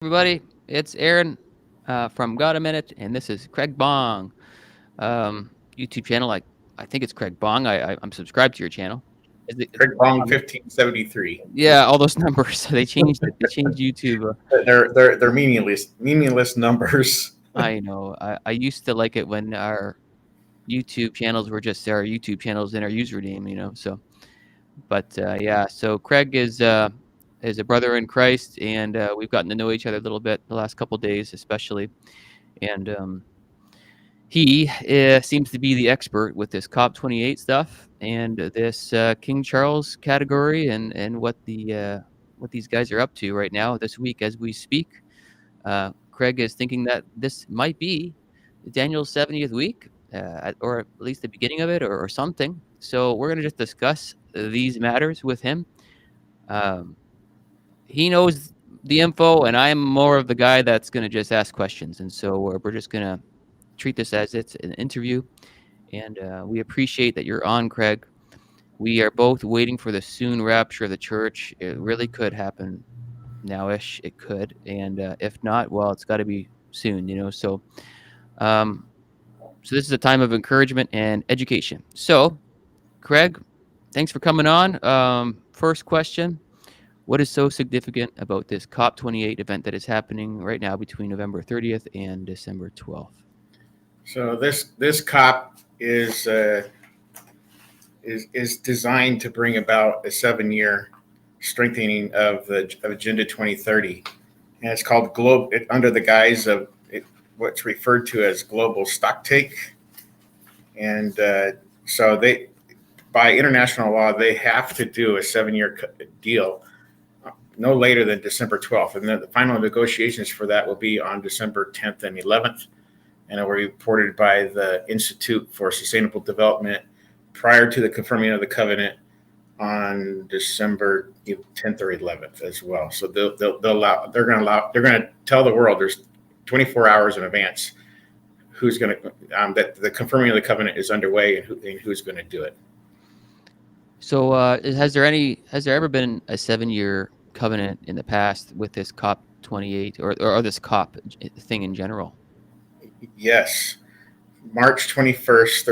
Everybody, it's Aaron from Got a Minute, and this is Craig Bong YouTube channel. I think it's Craig Bong. I'm subscribed to your channel. Is Craig Bong 1573. Yeah, all those numbers. They changed it. They changed YouTube. They're meaningless numbers. I know. I used to like it when our YouTube channels were just our YouTube channels in our username. So, but yeah. So Craig is a brother in Christ, and we've gotten to know each other a little bit the last couple days, especially, and he seems to be the expert with this Cop28 stuff and this King Charles category and what these guys are up to right now this week as we speak. Craig is thinking that this might be Daniel's 70th week, or at least the beginning of it, or something. So we're going to just discuss these matters with him. Um, he knows the info, and I'm more of the guy that's going to just ask questions. And so we're just going to treat this as it's an interview, and we appreciate that you're on, Craig. We are both waiting for the soon rapture of the church. It really could happen nowish. It could, and if not, well, it's got to be soon. Um, so this is a time of encouragement and education. So, Craig, thanks for coming on. First question: what is so significant about this COP28 event that is happening right now between November 30th and December 12th? So this COP is designed to bring about a 7-year strengthening of Agenda 2030, and it's called under the guise of what's referred to as global stocktake. And so by international law, they have to do a 7-year deal no later than December 12th. And then the final negotiations for that will be on December 10th and 11th. And it will be reported by the Institute for Sustainable Development prior to the confirming of the covenant on December 10th or 11th as well. So they're going to tell the world there's 24 hours in advance who's going to that the confirming of the covenant is underway and who's going to do it. So has there ever been a 7-year covenant in the past with this COP28 or this COP thing in general? Yes. March 21st,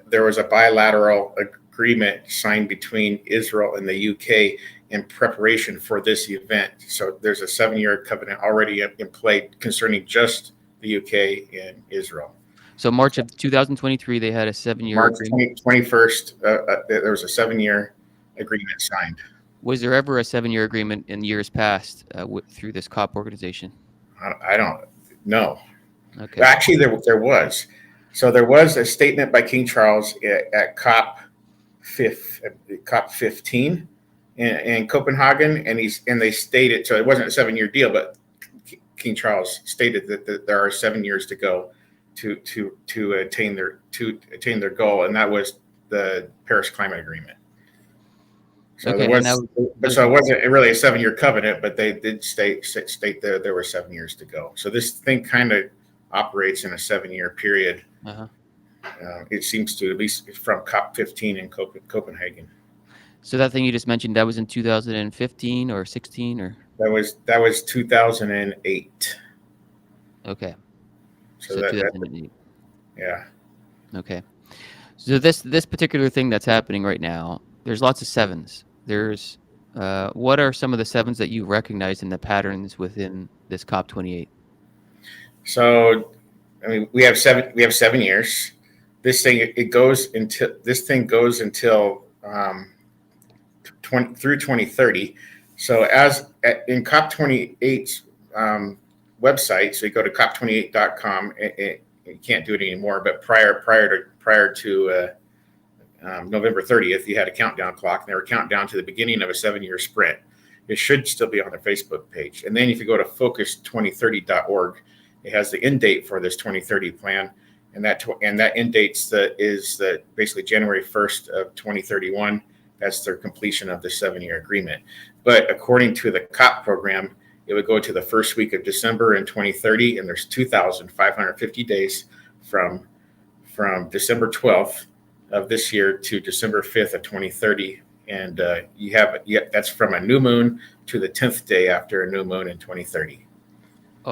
there was a bilateral agreement signed between Israel and the UK in preparation for this event. So there's a 7-year covenant already in play concerning just the UK and Israel. So March of 2023, they had a 7-year March agreement. 21st, there was a 7-year agreement signed. Was there ever a 7-year agreement in years past through this COP organization? I don't know. Okay. Actually, there was. So there was a statement by King Charles at COP 15 in Copenhagen, and they stated, so it wasn't a 7-year deal, but King Charles stated that there are 7 years to go to attain their goal, and that was the Paris Climate Agreement. So okay, so it wasn't really a 7-year covenant, but they did state there were 7 years to go. So this thing kind of operates in a 7-year period. Uh-huh. It seems to, at least from COP 15 in Copenhagen. So that thing you just mentioned, that was in 2015 or 16 or? That was 2008. Okay. So that 2008. Yeah. Okay. So this particular thing that's happening right now, there's lots of sevens. There's what are some of the sevens that you recognize in the patterns within this COP28? So, I mean, we have 7 years. This thing goes until through 2030. So in COP28's website, so you go to cop28.com. You can't do it anymore, but prior to November 30th, you had a countdown clock, and they were counting down to the beginning of a 7-year sprint. It should still be on their Facebook page. And then if you go to focus2030.org, it has the end date for this 2030 plan, and that end date is basically January 1st of 2031. That's their completion of the 7-year agreement. But according to the COP program, it would go to the first week of December in 2030, and there's 2,550 days from December 12th of this year to December 5th of 2030. And that's from a new moon to the 10th day after a new moon in 2030.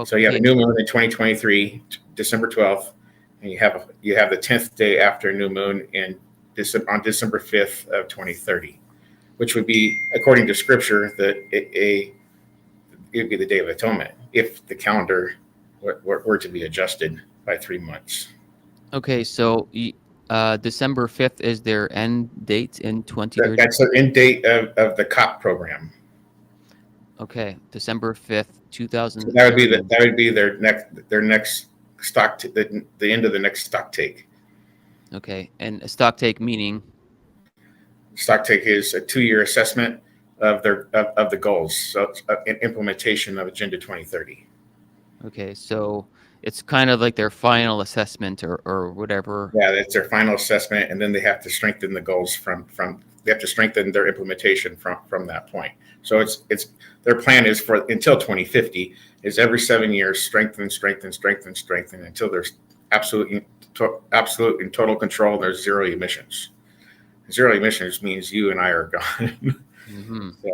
So you have a Okay. new moon in 2023, December 12th, and you have the 10th day after new moon on December 5th of 2030, which would be, according to Scripture, it would be the Day of Atonement if the calendar were to be adjusted by 3 months. Okay, so December 5th is their end date in 2030. That's the end date of the COP program. Okay, December 5th, So 2030. that would be their next stock the end of the next stock take. Okay, and a stock take meaning? Stock take is a 2-year assessment of the goals, so implementation of Agenda 2030. Okay, so it's kind of like their final assessment or whatever. Yeah, that's their final assessment, and then they have to strengthen the goals they have to strengthen their implementation from that point. So it's their plan is for until 2050 is every 7 years strengthen until there's absolute and total control. There's zero emissions. Zero emissions means you and I are gone. Mm-hmm. Yeah.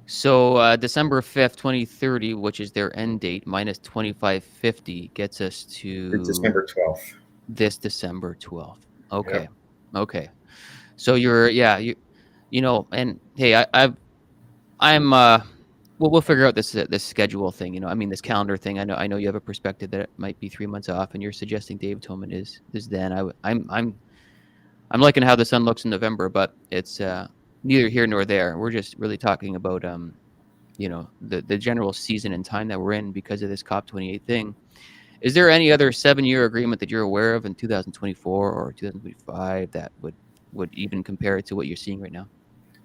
So December 5th, 2030, which is their end date, minus 2550 gets us to December 12th. this December 12th. Okay. Yep. Okay. So you know, and hey, I'm we'll figure out this schedule thing, you know. I mean, this calendar thing. I know you have a perspective that it might be 3 months off, and you're suggesting Dave Tolman is then. I'm liking how the sun looks in November, but it's neither here nor there. We're just really talking about you know, the general season and time that we're in because of this Cop28 thing. Is there any other 7-year agreement that you're aware of in 2024 or 2025 that would even compare it to what you're seeing right now?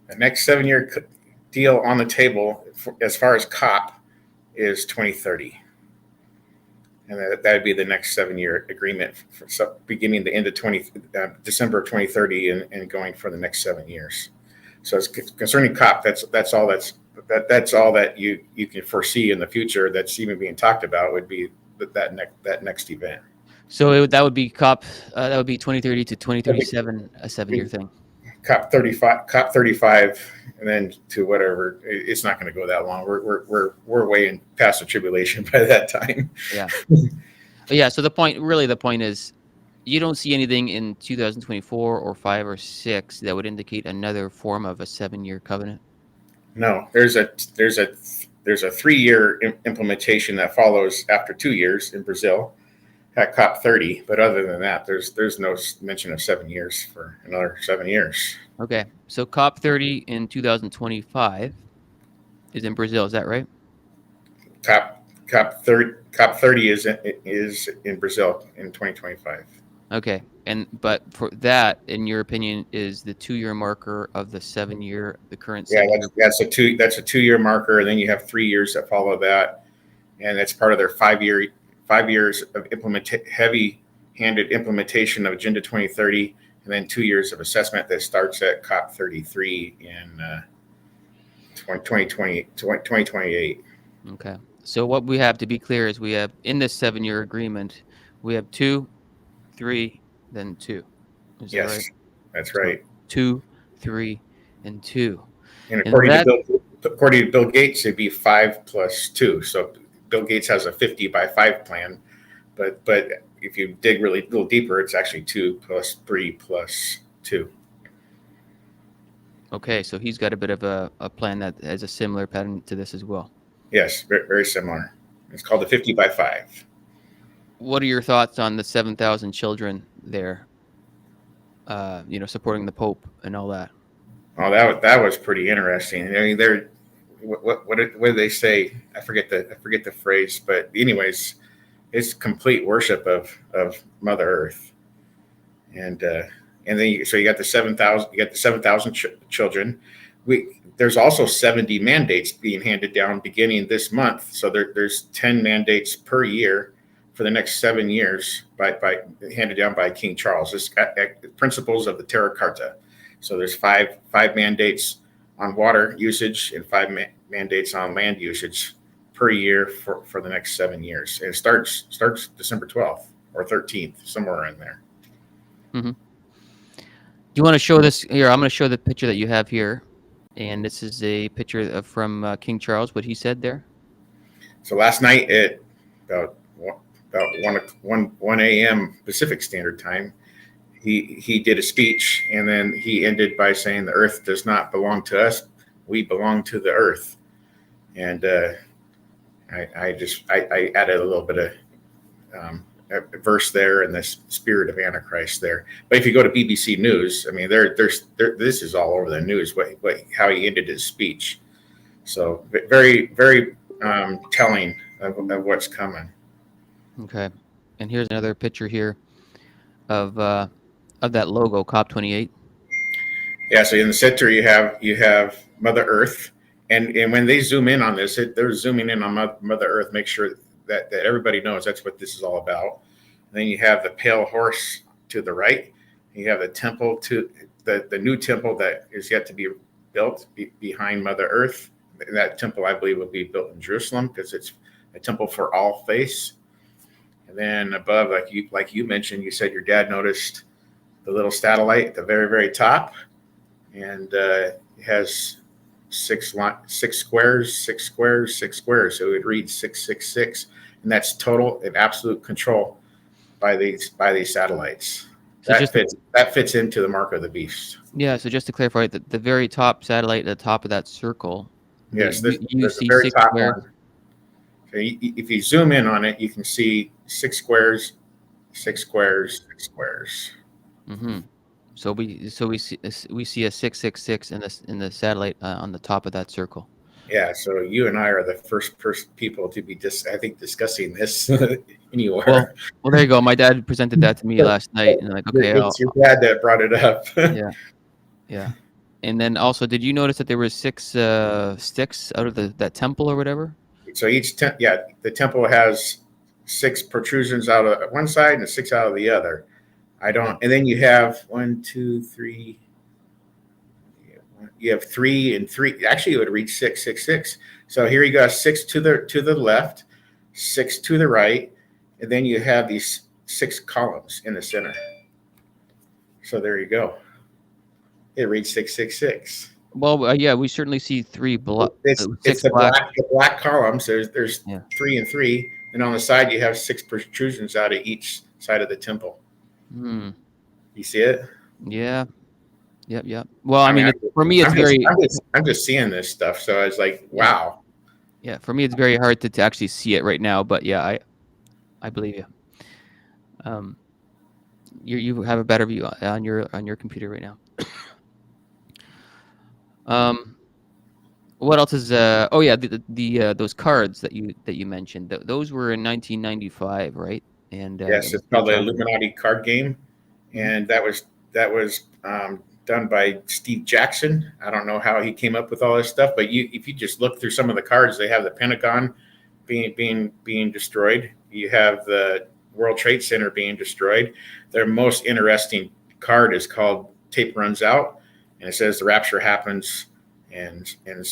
The next 7-year deal on the table as far as COP is 2030. And that would be the next 7-year agreement beginning the end of December of 2030 and going for the next 7 years. So it's concerning COP, that's all that you can foresee in the future that's even being talked about would be that next event. So that would be COP. That would be 2030 to 2037, a 7-year thing. COP 35, and then to whatever. It's not going to go that long. We're way past the tribulation by that time. Yeah. Yeah. So the point is, you don't see anything in 2024 or 5 or 6 that would indicate another form of a 7-year covenant. No, there's a 3-year implementation that follows after 2 years in Brazil at COP 30, but other than that, there's no mention of 7 years for another 7 years. Okay, so COP 30 in 2025 is in Brazil. Is that right? COP 30 is in Brazil in 2025. Okay, but for that, in your opinion, is the 2-year marker of the 7-year, the current? Yeah, that's a 2-year marker, and then you have 3 years that follow that, and that's part of their 5 years of heavy-handed implementation of Agenda 2030, and then 2 years of assessment that starts at COP 33 in 2028. Okay. So what we have to be clear is we have in this 7-year agreement, we have 2, 3, then 2. Is Yes, that right? that's right. 2, 3, and 2. And according to Bill Gates, it'd be 5 plus 2. So Bill Gates has a 50 by 5 plan, but if you dig really a little deeper, it's actually 2 plus 3 plus 2. Okay, so he's got a bit of a plan that has a similar pattern to this as well. Yes, very, very similar. It's called the 50 by 5. What are your thoughts on the 7,000 children there, you know, supporting the Pope and all that? Oh, that was pretty interesting. I mean, what did they say? I forget the phrase, but anyways, it's complete worship of Mother Earth, and then you got the 7,000. You got the 7,000 children. There's also 70 mandates being handed down beginning this month. So there's 10 mandates per year for the next 7 years by handed down by King Charles. This principles of the Terra Carta. So there's five mandates on water usage and 5 mandates on land usage per year for the next 7 years. And it starts December 12th or 13th, somewhere in there. Mm-hmm. Do you want to show this here? I'm going to show the picture that you have here, and this is a picture from King Charles. What he said there. So last night at about 1 a.m. Pacific Standard Time, he did a speech, and then he ended by saying the earth does not belong to us, we belong to the earth. And I added a little bit of a verse there and the spirit of Antichrist there. But if you go to BBC News, I mean, this is all over the news, how he ended his speech. So very, very telling of what's coming. Okay. And here's another picture here of that logo, Cop28. Yeah, so in the center you have Mother Earth, and when they zoom in on this, they're zooming in on Mother Earth, make sure that everybody knows that's what this is all about. And then you have the pale horse to the right. You have the temple to the new temple that is yet to be built behind Mother Earth. That temple, I believe, will be built in Jerusalem because it's a temple for all faiths. And then above, like you mentioned, you said your dad noticed the little satellite at the very, very top, and it has six squares. So it would read 666, and that's total and absolute control by these satellites. So that fits into the mark of the beast. Yeah. So just to clarify, the very top satellite at the top of that circle. Yes, there's the see very 6 top squares. one. So if you zoom in on it, you can see 6 squares, 6 squares, 6 squares. Mm-hmm. So we see a 666 in the satellite on the top of that circle. Yeah, so you and I are the first people to be discussing this Well, anywhere. there you go. My dad presented that to me last night, and like, okay, It's your dad that brought it up. yeah. And then also, did you notice that there were 6 sticks out of that temple or whatever? So the temple has 6 protrusions out of one side and 6 out of the other. And then you have 1, 2, 3. You have 3 and 3. Actually, it would read 6, 6, 6. So here you got 6 to the left, 6 to the right, and then you have these 6 columns in the center. So there you go. It reads 666. Well, yeah, we certainly see 3 black. It's the black columns. There's 3 and 3, and on the side you have 6 protrusions out of each side of the temple. Hmm. You see it? Yeah. Yep. Well, I mean, for me, it's I'm just seeing this stuff, so it's like, wow. Yeah, for me, it's very hard to actually see it right now, but yeah, I believe you. You have a better view on your computer right now. What else is? Oh yeah, the those cards that you mentioned. Those were in 1995, right? And yes, it's called the Illuminati card game, and that was done by Steve Jackson. I don't know how he came up with all this stuff, but if you just look through some of the cards, they have the Pentagon being destroyed. You have the World Trade Center being destroyed. Their most interesting card is called Tape Runs Out, and it says the rapture happens, and I'm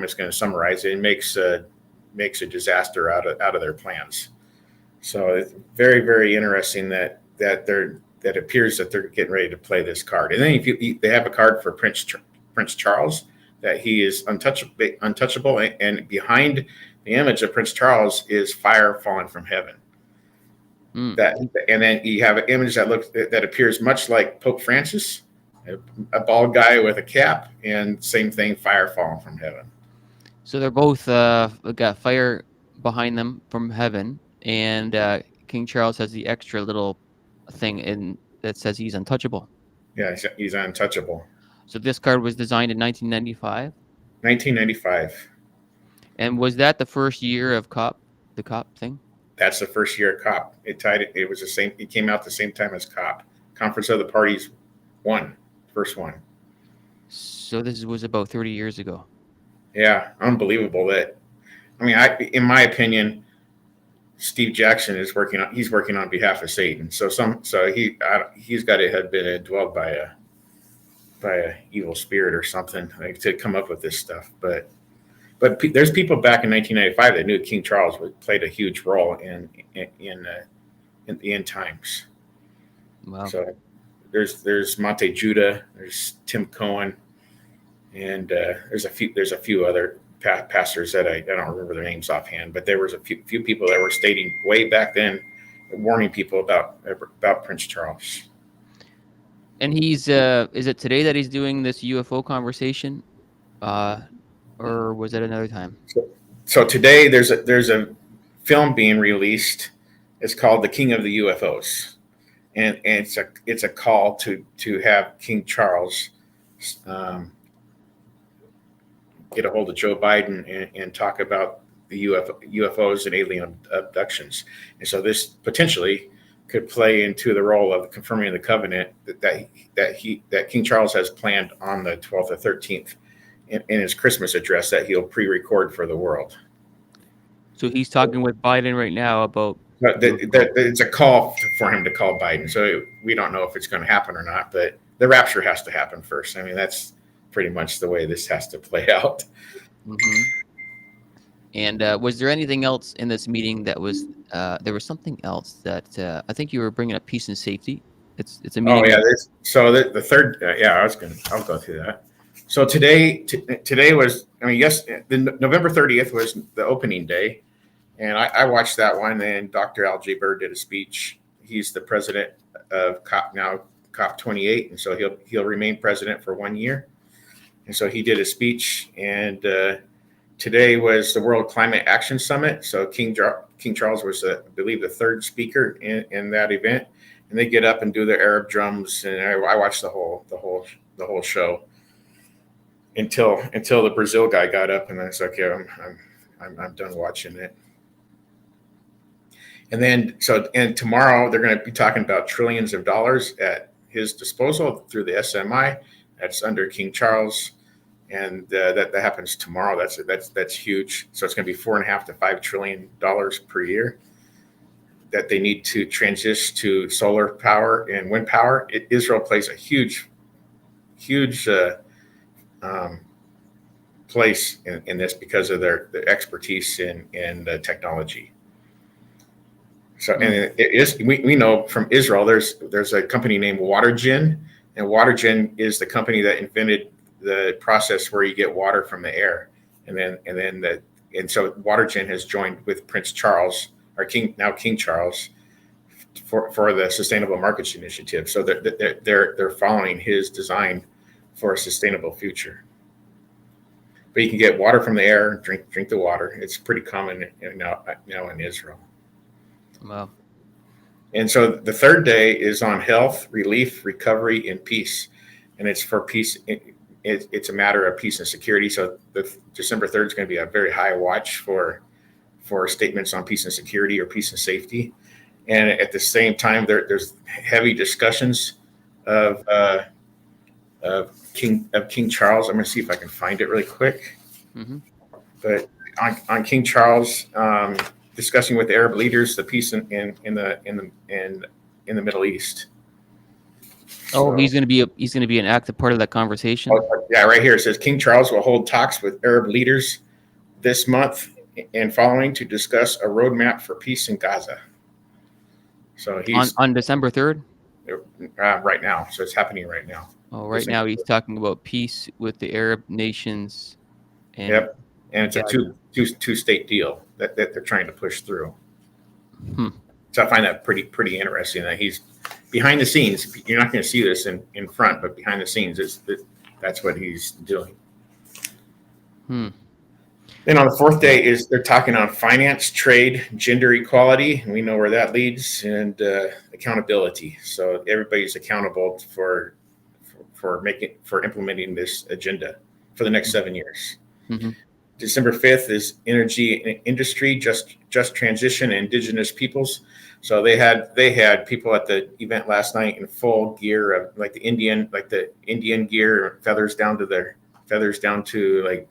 just going to summarize it. It makes a disaster out of their plans. So it's very, very interesting that it appears that they're getting ready to play this card. And then they have a card for Prince Charles, that he is untouchable, and behind the image of Prince Charles is fire falling from heaven. And then you have an image that appears much like Pope Francis, a bald guy with a cap, and same thing, fire falling from heaven. So they're both got fire behind them from heaven, and King Charles has the extra little thing that says he's untouchable. Yeah, he's untouchable. So this card was designed in 1995. 1995. And was that the first year of the COP thing? That's the first year of COP. It was the same. It came out the same time as COP. Conference of the Parties 1, first one. So this was about 30 years ago. Yeah, unbelievable in my opinion, Steve Jackson he's working on behalf of Satan. So he's got to have been indwelled by a evil spirit or something to come up with this stuff. But there's people back in 1995 that knew King Charles played a huge role in the end times. Wow. So there's Monte Judah, there's Tim Cohen, and there's a few other pastors that I don't remember their names offhand, but there was a few people that were stating way back then, warning people about Prince Charles. And he's is it today that he's doing this UFO conversation, or was it another time? So today there's a film being released. It's called The King of the UFOs, and it's a call to have King Charles get a hold of Joe Biden and talk about the UFOs and alien abductions. And so this potentially could play into the role of confirming the covenant that King Charles has planned on the 12th or 13th in his Christmas address that he'll pre-record for the world. So he's talking with Biden right now about. It's a call for him to call Biden. So we don't know if it's going to happen or not, but the rapture has to happen first. I mean, that's pretty much the way this has to play out. Mm-hmm. And was there anything else in this meeting that was? There was something else that I think you were bringing up, peace and safety. It's a meeting. Oh yeah. So the third. I'll go through that. So today was. I mean, yes, the November 30th was the opening day. And I watched that one, and Dr. Al J. Bird did a speech. He's the president of Cop28, and so he'll remain president for 1 year. And so he did a speech, and today was the World Climate Action Summit. So King Charles was, I believe, the third speaker in that event, and they get up and do their Arab drums, and I watched the whole show until the Brazil guy got up, and I was like, yeah, I'm done watching it. And then, and tomorrow they're going to be talking about trillions of dollars at his disposal through the SMI. That's under King Charles, and that happens tomorrow. That's huge. So it's going to be $4.5 to $5 trillion per year that they need to transition to solar power and wind power. Israel plays a huge place in this because of their expertise in technology. So, and it is, we know from Israel, there's a company named WaterGen, and WaterGen is the company that invented the process where you get water from the air. And so WaterGen has joined with Prince Charles, or King Charles, for the Sustainable Markets Initiative. So they're following his design for a sustainable future. But you can get water from the air, drink the water. It's pretty common now in Israel. Wow. And so the third day is on health, relief, recovery, and peace. And it's for peace. It's a matter of peace and security. So the December 3rd is going to be a very high watch for statements on peace and security or peace and safety. And at the same time, there's heavy discussions of King Charles. I'm going to see if I can find it really quick. Mm-hmm. But on King Charles, discussing with Arab leaders the peace in the Middle East. Oh, so, he's going to be an active part of that conversation. Yeah, right here it says King Charles will hold talks with Arab leaders this month and following to discuss a roadmap for peace in Gaza. So he's on December 3rd. Right now, so it's happening right now. Oh, right now he's talking about peace with the Arab nations. And yep, and it's a two-state deal that they're trying to push through. So I find that pretty interesting that he's behind the scenes. You're not going to see this in front, but behind the scenes, that's what he's doing. Then on the fourth day they're talking on finance, trade, gender equality, and we know where that leads, and accountability. So everybody's accountable for implementing this agenda for the next 7 years. Mm-hmm. December 5th is energy and industry, just transition, and indigenous peoples. So they had people at the event last night in full gear of like the Indian gear, feathers down to like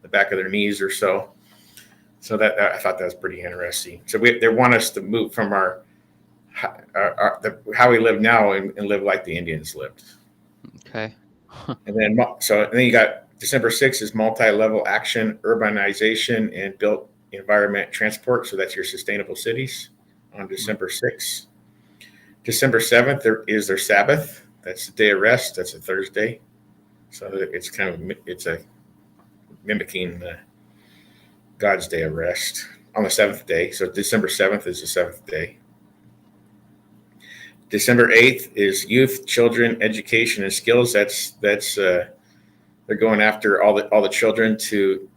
the back of their knees or so. So that I thought that was pretty interesting. So they want us to move from how we live now and live like the Indians lived. Okay. And then you got December 6th is multi-level action, urbanization, and built environment transport. So that's your sustainable cities on December 6th. December 7th is their Sabbath. That's the day of rest. That's a Thursday. So it's a mimicking God's day of rest on the seventh day. So December 7th is the seventh day. December 8th is youth, children, education, and skills. That's they're going after all the children to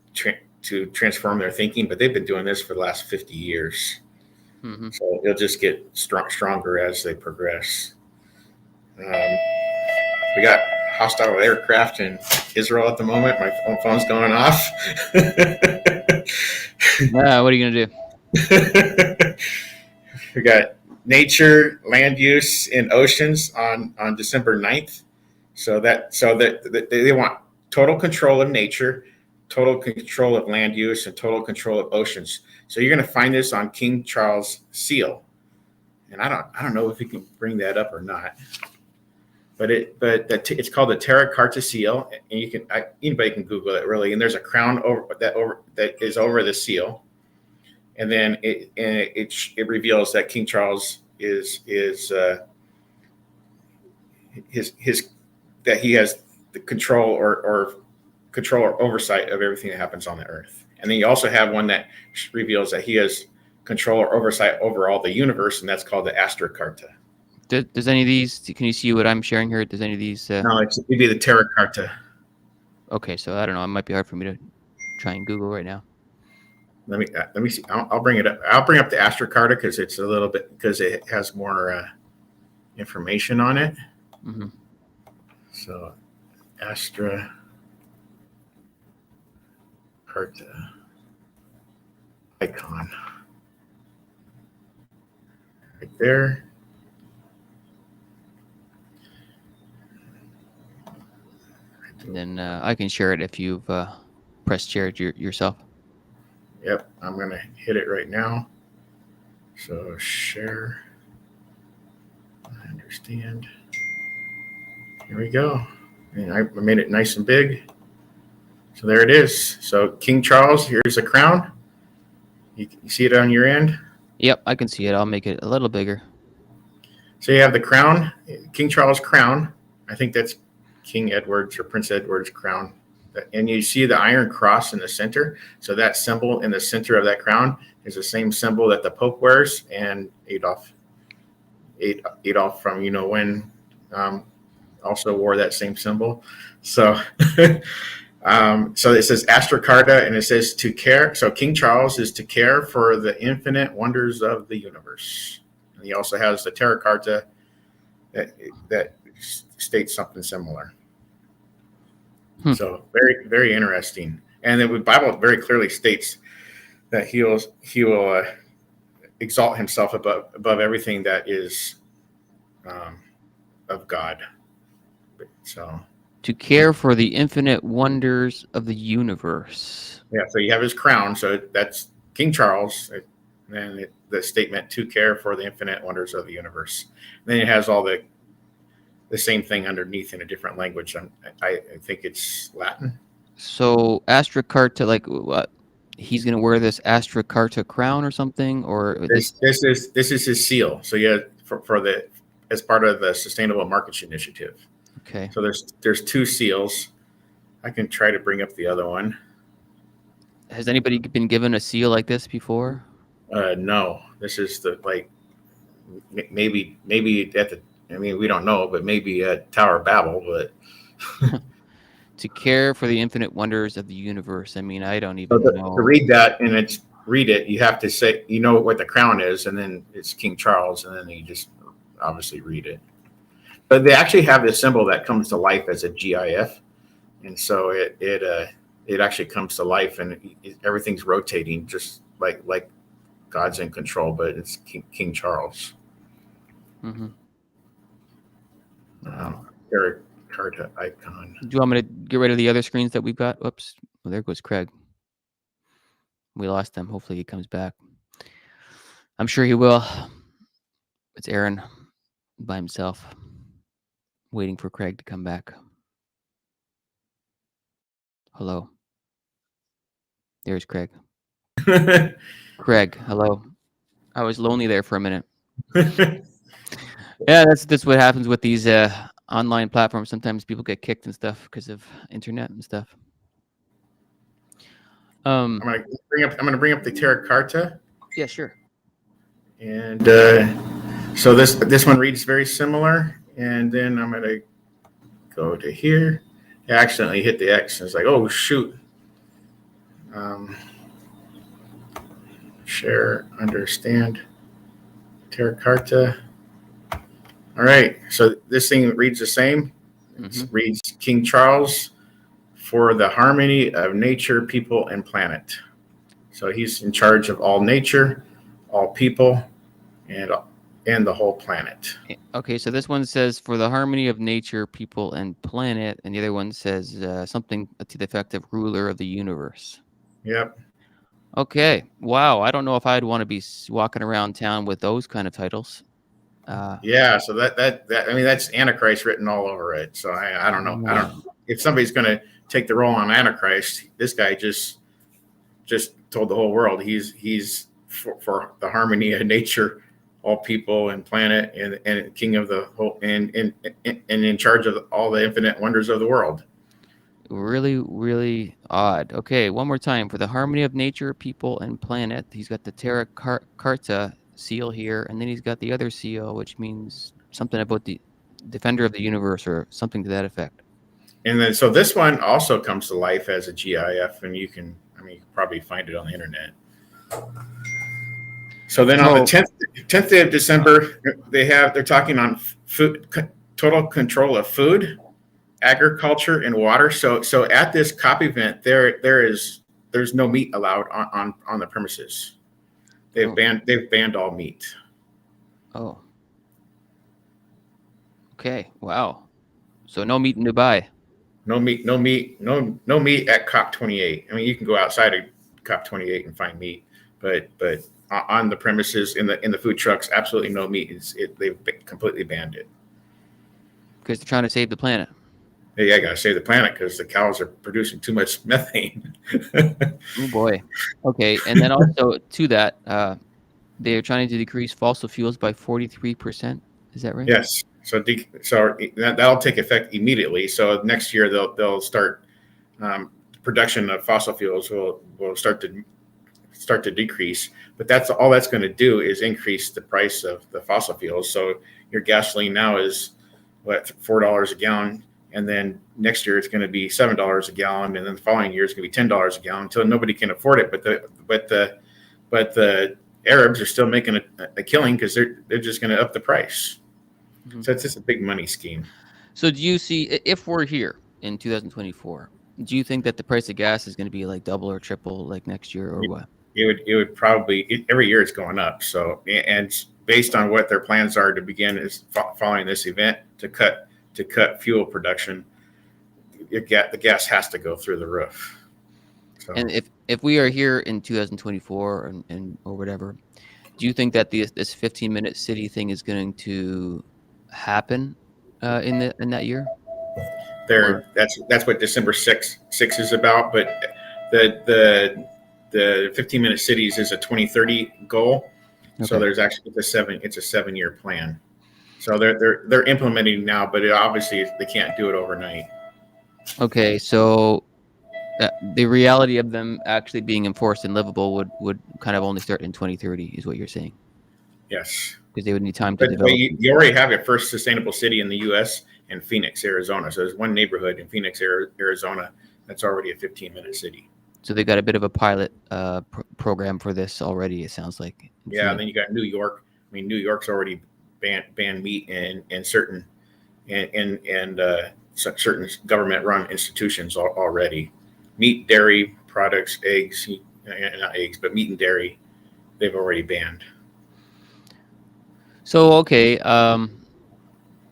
transform their thinking, but they've been doing this for the last 50 years. Mm-hmm. So it'll just get stronger as they progress. We got hostile aircraft in Israel at the moment. My phone's going off. What are you going to do? We got nature, land use, and oceans on December 9th. So that they want total control of nature, total control of land use, and total control of oceans. So you're going to find this on King Charles' seal, and I don't know if we can bring that up or not. But it's called the Terra Carta seal, and anybody can Google it really. And there's a crown that is over the seal, and then it reveals that King Charles is that he has the control or oversight of everything that happens on the earth. And then you also have one that reveals that he has control or oversight over all the universe, and that's called the Astra Carta. Does any of these? Can you see what I'm sharing here? Does any of these? No, it'd be the Terra Carta. Okay, so I don't know. It might be hard for me to try and Google right now. Let me see. I'll bring it up. I'll bring up the Astra Carta because it's a little bit because it has more information on it. Mm-hmm. So, Astra Carta icon right there. And then I can share it if you've pressed share it yourself. Yep, I'm going to hit it right now. So share. I understand. Here we go. And I made it nice and big. So there it is. So King Charles, here's the crown. You see it on your end? Yep, I can see it. I'll make it a little bigger. So you have the crown, King Charles' crown. I think that's King Edward's or Prince Edward's crown. And you see the iron cross in the center. So that symbol in the center of that crown is the same symbol that the Pope wears, and Adolf from when also wore that same symbol. So so it says Astra Carta, and it says to care. So King Charles is to care for the infinite wonders of the universe. And he also has the Terra Carta that states something similar. So very, very interesting. And the Bible very clearly states that he will exalt himself above everything that is of God. So to care for the infinite wonders of the universe. Yeah. So you have his crown. So that's King Charles. And the statement to care for the infinite wonders of the universe. And then it has all the same thing underneath in a different language. I think it's Latin. So Astra Carta, like what? He's going to wear this Astra Carta crown or something, or this is his seal. So yeah, for the as part of the Sustainable Markets Initiative. Okay. So there's two seals. I can try to bring up the other one. Has anybody been given a seal like this before? No. This is maybe at the. I mean, we don't know, but maybe at Tower of Babel, but to care for the infinite wonders of the universe. I mean, I don't even know. To read that and read it, you have to say, what the crown is, and then it's King Charles, and then you just obviously read it. But they actually have this symbol that comes to life as a GIF, and so it actually comes to life, and everything's rotating just like God's in control, but it's King Charles. Mm-hmm. Terra Carta icon. Do you want me to get rid of the other screens that we've got? Whoops. Well, there goes Craig. We lost him. Hopefully he comes back. I'm sure he will. It's Aaron by himself, waiting for Craig to come back. Hello. There's Craig. Craig, hello. I was lonely there for a minute. Yeah, that's what happens with these online platforms. Sometimes people get kicked and stuff because of internet and stuff. Um, I'm gonna bring up the Terra Carta, yeah, sure. and so this one reads very similar. And then I'm gonna go to here. I accidentally hit the X. And it's like, oh shoot. Share, understand, Terra Carta. All right. So this thing reads the same. It reads King Charles for the harmony of nature, people, and planet. So he's in charge of all nature, all people, and the whole planet. Okay, so this one says for the harmony of nature, people, and planet, and the other one says something to the effect of ruler of the universe. Yep. Okay. Wow. I don't know if I'd want to be walking around town with those kind of titles. Yeah. So that I mean that's Antichrist written all over it. So I don't know. I don't if somebody's going to take the role on Antichrist. This guy just told the whole world he's for the harmony of nature, all people and planet, and king of the whole and in charge of all the infinite wonders of the world. Really, really odd. Okay, one more time. For the harmony of nature, people, and planet, he's got the Terra Carta seal here, and then he's got the other seal, which means something about the defender of the universe or something to that effect. And then so this one also comes to life as a GIF, and you can probably find it on the internet. So then on the 10th day of December, they're talking on food, total control of food, agriculture, and water. So at this COP event, there's no meat allowed on the premises. They've banned all meat. Oh. Okay. Wow. So no meat in Dubai. No meat at Cop28. I mean, you can go outside of Cop28 and find meat, but on the premises in the food trucks, absolutely no meat. They've completely banned it because they're trying to save the planet. Yeah, I gotta save the planet because the cows are producing too much methane. Oh boy. Okay, and then also to that, they are trying to decrease fossil fuels by 43%. Is that right? Yes. So that'll take effect immediately. So next year they'll start production of fossil fuels will start to decrease. But that's going to do is increase the price of the fossil fuels. So your gasoline now is $4 a gallon, and then next year it's going to be $7 a gallon, and then the following year it's going to be $10 a gallon until nobody can afford it. But the Arabs are still making a killing because they're just going to up the price. Mm-hmm. So it's just a big money scheme. So do you see, if we're here in 2024, do you think that the price of gas is going to be like double or triple like next year, or what? It would probably every year it's going up. So, and based on what their plans are to begin is following this event to cut fuel production, the gas has to go through the roof. So. And if we are here in 2024 and or whatever, do you think that this 15-minute city thing is going to happen in that year? That's what December 6 is about. But the 15-minute cities is a 2030 goal. Okay. So there's actually it's a 7-year plan. So they're implementing now, but obviously they can't do it overnight. Okay, so the reality of them actually being enforced and livable would kind of only start in 2030, is what you're saying. Yes, because they would need time to develop. But you already have your first sustainable city in the U.S. in Phoenix, Arizona. So there's one neighborhood in Phoenix, Arizona that's already a 15-minute city. So they got a bit of a pilot program for this already, it sounds like. Yeah, and then you got New York. I mean, New York's already banned meat in certain certain government-run institutions already. Meat, dairy products, eggs, not eggs, but meat and dairy, they've already banned. So, okay,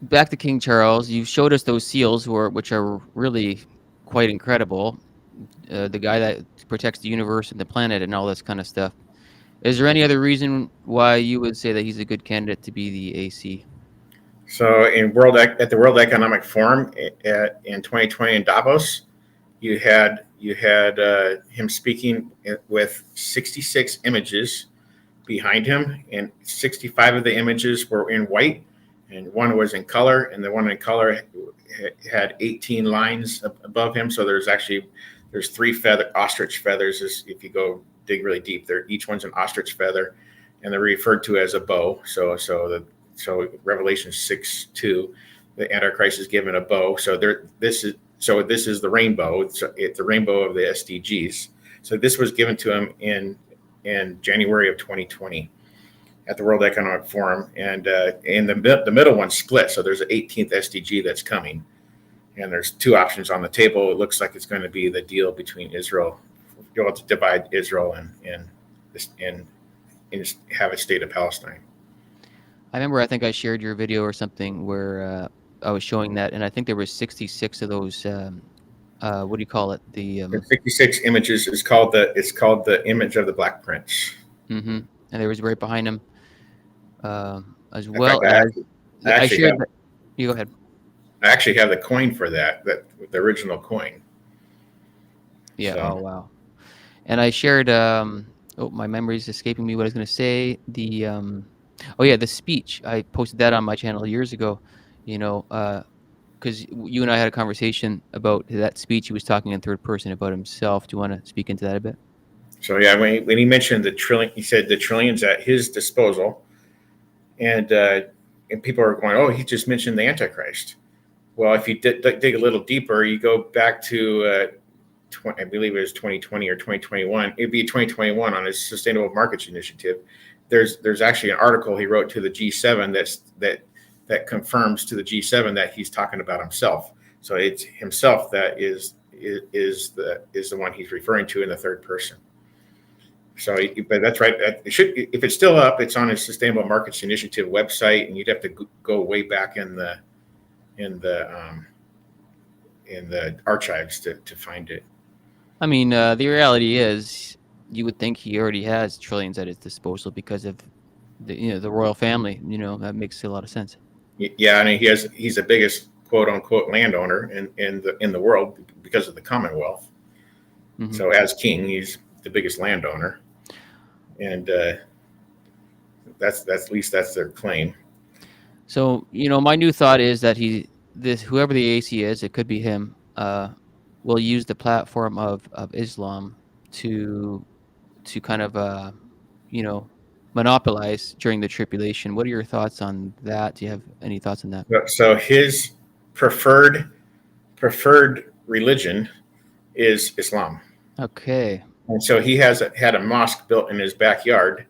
back to King Charles. You showed us those seals, which are really quite incredible. The guy that protects the universe and the planet and all this kind of stuff. Is there any other reason why you would say that he's a good candidate to be the AC? So, at the World Economic Forum in 2020 in Davos, you had him speaking with 66 images behind him, and 65 of the images were in white, and one was in color, and the one in color had 18 lines above him. So there's There's 3 ostrich feathers. If you go dig really deep, each one's an ostrich feather, and they're referred to as a bow. So Revelation 6:2, the Antichrist is given a bow. So this is the rainbow. It's the rainbow of the SDGs. So this was given to him in January of 2020 at the World Economic Forum, and in the middle one split. So there's an 18th SDG that's coming, and there's 2 options on the table. It looks like it's going to be the deal between Israel. You'll have to divide Israel and have a state of Palestine. I remember, I think I shared your video or something where I was showing that, and I think there was 66 of those. What do you call it? The 66 images is called the image of the Black Prince. Mm-hmm. And there was right behind him, as well as I shared. You go ahead. I actually have the coin for that the original coin. Yeah. So. Oh wow. And I shared. My memory's escaping me. What I was going to say. The speech. I posted that on my channel years ago. Because you and I had a conversation about that speech. He was talking in third person about himself. Do you want to speak into that a bit? So yeah, when he mentioned the trillion, he said the trillions at his disposal, and people are going, "Oh, he just mentioned the Antichrist." Well, if you dig a little deeper, you go back to I believe it was 2020 or 2021. It'd be 2021 on his Sustainable Markets Initiative. There's actually an article he wrote to the G7 that confirms to the G7 that he's talking about himself. So it's himself that is the one he's referring to in the third person. So, but that's right. If it's still up, it's on his Sustainable Markets Initiative website, and you'd have to go way back in the archives to find it. I mean, the reality is, you would think he already has trillions at his disposal because of the royal family. That makes a lot of sense. Yeah, I mean, he's the biggest quote unquote landowner in the world because of the Commonwealth. Mm-hmm. So as king, he's the biggest landowner, and that's at least that's their claim. So my new thought is that whoever the AC is, it could be him, will use the platform of Islam to kind of monopolize during the tribulation. What are your thoughts on that? Do you have any thoughts on that? So his preferred religion is Islam. Okay. And so he had a mosque built in his backyard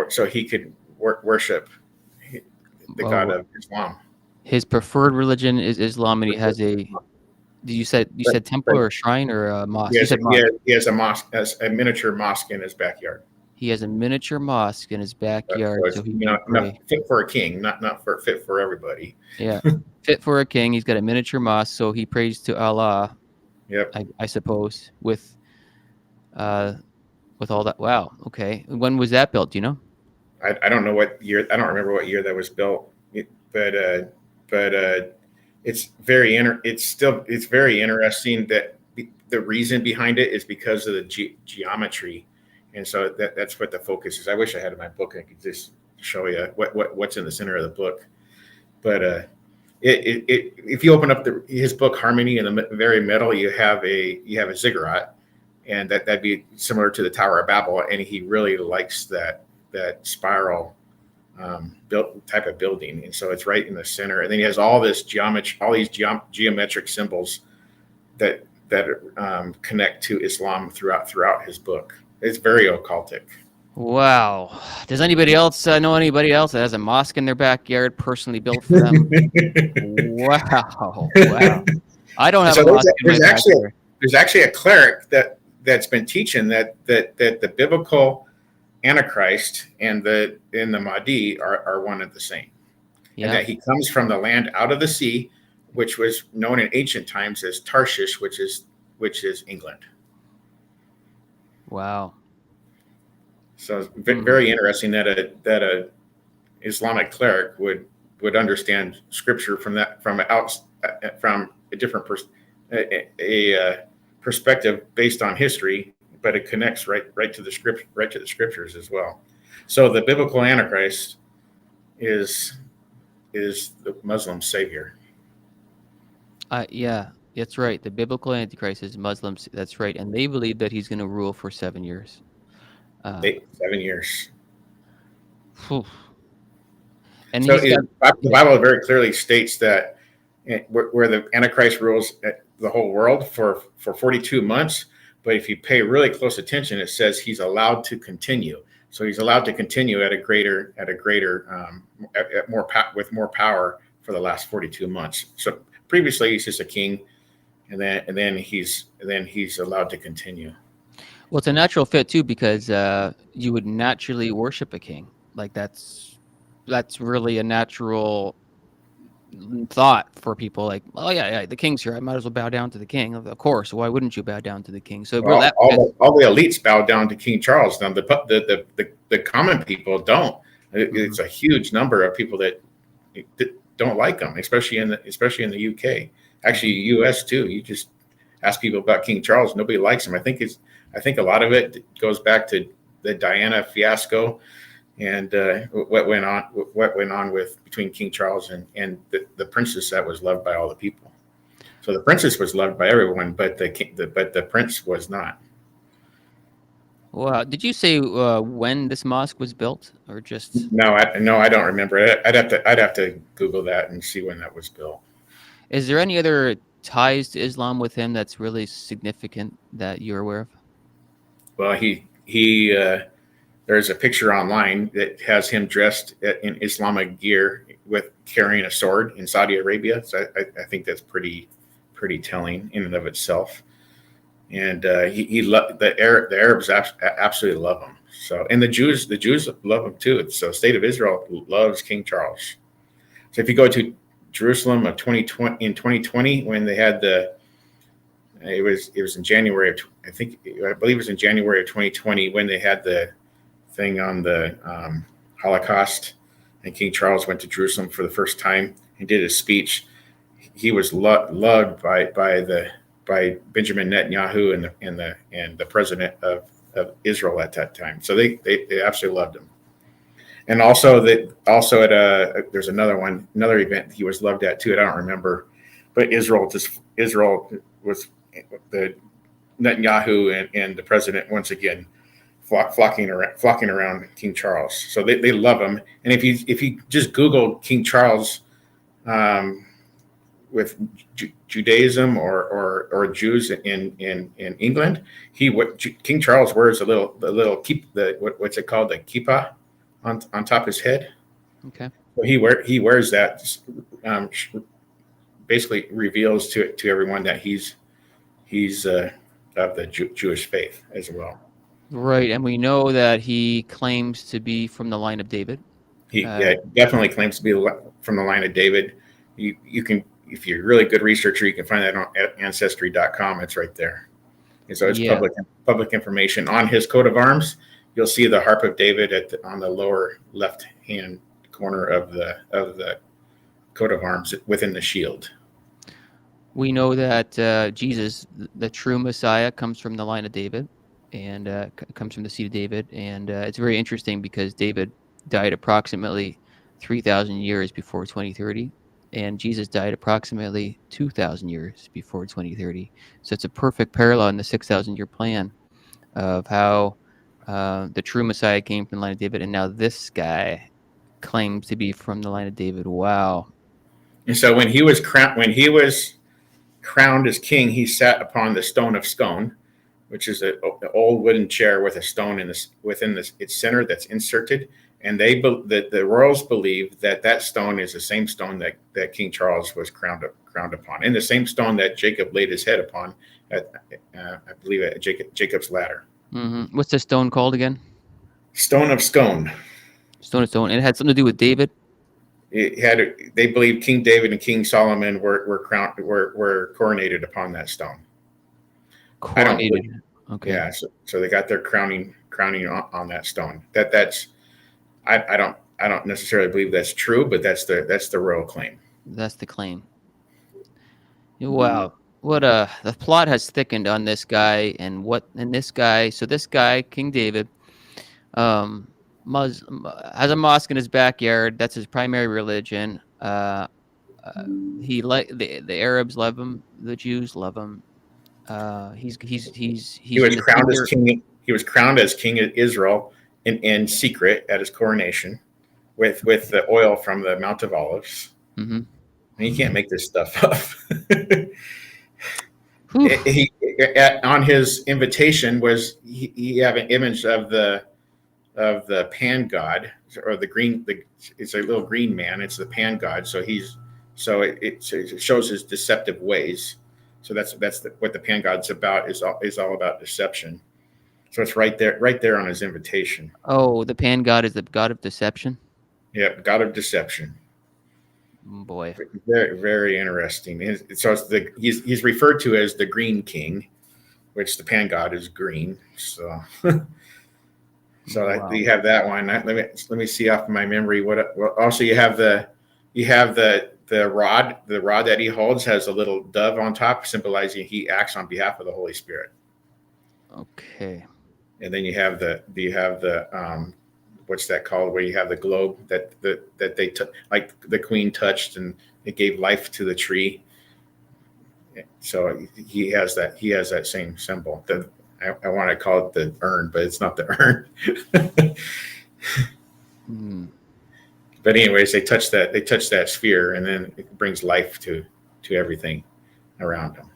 so he could worship the God of Islam. His preferred religion is Islam, and he has you said temple or a shrine or a mosque? He has a mosque, a miniature mosque in his backyard. He has a miniature mosque in his backyard, so he not fit for a king, not fit for everybody. Yeah, fit for a king. He's got a miniature mosque, so he prays to Allah. Yep. I suppose with all that. Wow. Okay. When was that built? Do you know? I don't know what year. I don't remember what year that was built. But it's very interesting that the reason behind it is because of the geometry. And so that's what the focus is. I wish I had my book. I could just show you what's in the center of the book. But if you open up his book Harmony, in the very middle, you have a ziggurat, and that'd be similar to the Tower of Babel. And he really likes that spiral built type of building, and so it's right in the center. And then he has all this geometric symbols that connect to Islam throughout his book. It's very occultic. Wow. Does anybody else know anybody else that has a mosque in their backyard personally built for them? Wow. I don't have a mosque in my backyard. There's actually a cleric that's been teaching that the biblical Antichrist and the Mahdi are one and the same. Yeah. And that he comes from the land out of the sea, which was known in ancient times as Tarshish, which is England. Wow. So it's very interesting that a Islamic cleric would understand scripture from a different perspective based on history, but it connects right to the scriptures as well. So the biblical Antichrist is the Muslim savior. Yeah, That's right. The biblical Antichrist is Muslims. That's right, and they believe that he's going to rule for 7 years. 7 years. Phew. And So he's got the Bible very clearly states that where the Antichrist rules the whole world for 42 months, but if you pay really close attention, it says he's allowed to continue. So he's allowed to continue at a greater with more power for the last 42 months. So previously he's just a king, and then he's allowed to continue. Well, it's a natural fit too, because you would naturally worship a king. Like that's really a natural thought for people. Like, oh yeah, the king's here. I might as well bow down to the king. Of course, why wouldn't you bow down to the king? So really, Well, all the elites bow down to King Charles. Now the common people don't. It's a huge number of people that don't like him, especially in the UK. Actually, US too. You just ask people about King Charles, nobody likes him. I think a lot of it goes back to the Diana fiasco and what went on between King Charles and the princess that was loved by all the people. So the princess was loved by everyone, but the prince was not. Well, did you say when this mosque was built, or just? No, I don't remember. I'd have to Google that and see when that was built. Is there any other ties to Islam with him that's really significant that you're aware of? Well, there's a picture online that has him dressed in Islamic gear with carrying a sword in Saudi Arabia. So I think that's pretty telling in and of itself. And the Arabs absolutely love him. So, and the Jews love him too. So, the state of Israel loves King Charles. So, if you go to Jerusalem in 2020, when they had it was in January of, I believe it was in January of 2020 when they had the thing on the Holocaust, and King Charles went to Jerusalem for the first time and did a speech. He was loved by Benjamin Netanyahu and the president of Israel at that time. So they absolutely loved him. And also there's another event he was loved at too. I don't remember, but Israel was the Netanyahu and the president once again flocking around King Charles. So they love him. And if you just Google King Charles with Judaism or Jews in England, King Charles wears a little what's it called, the kippah on top of his head. Okay. So he wears that. Basically reveals to everyone that he's of the Jewish faith as well. Right, and we know that he claims to be from the line of David. He definitely claims to be from the line of David. You can, if you're a really good researcher, you can find that on ancestry.com. It's right there. And so it's public information. On his coat of arms, you'll see the harp of David on the lower left hand corner of the coat of arms within the shield. We know that Jesus, the true Messiah, comes from the line of David, and comes from the seed of David. And it's very interesting because David died approximately 3,000 years before 2030, and Jesus died approximately 2,000 years before 2030. So it's a perfect parallel in the 6,000-year plan of how the true Messiah came from the line of David, and now this guy claims to be from the line of David. Wow. And so when he was crowned as king, he sat upon the stone of stone, which is an old wooden chair with a stone within its center that's inserted. And the royals believe that stone is the same stone that King Charles was crowned upon, and the same stone that Jacob laid his head upon I believe at Jacob's ladder. Mm-hmm. What's the stone called again? Stone of stone. Stone of stone. And it had something to do with David. They believe King David and King Solomon were coronated upon that stone. Coronated. Okay. Yeah, so they got their crowning on that stone. I don't necessarily believe that's true, but that's the royal claim. That's the claim. Wow. The plot has thickened on this guy, so this guy, King David, has a mosque in his backyard. That's his primary religion. He like the Arabs love him, the Jews love him. He's He was in the crowned as center. king. He was crowned as king of Israel in secret at his coronation with the oil from the Mount of Olives. Mm-hmm. And you can't make this stuff up. Whew. On his invitation was he have an image of the pan god, or the green. It's a little green man. It's the pan god. So it shows his deceptive ways. So that's what the pan god's about, is all about deception. So it's right there on his invitation. Oh, the pan god is the god of deception. Yeah, god of deception. Boy, Very, very interesting. So he's referred to as the Green King, which the pan god is green. So wow. You have that one. Let me see off of my memory. What also you have the rod. The rod that he holds has a little dove on top, symbolizing he acts on behalf of the Holy Spirit. Okay. And then you have the what's that called? Where you have the globe that they took, like the Queen touched, and it gave life to the tree. So he has that same symbol. I want to call it the urn, but it's not the urn. But anyways, they touch that sphere, and then it brings life to everything around them.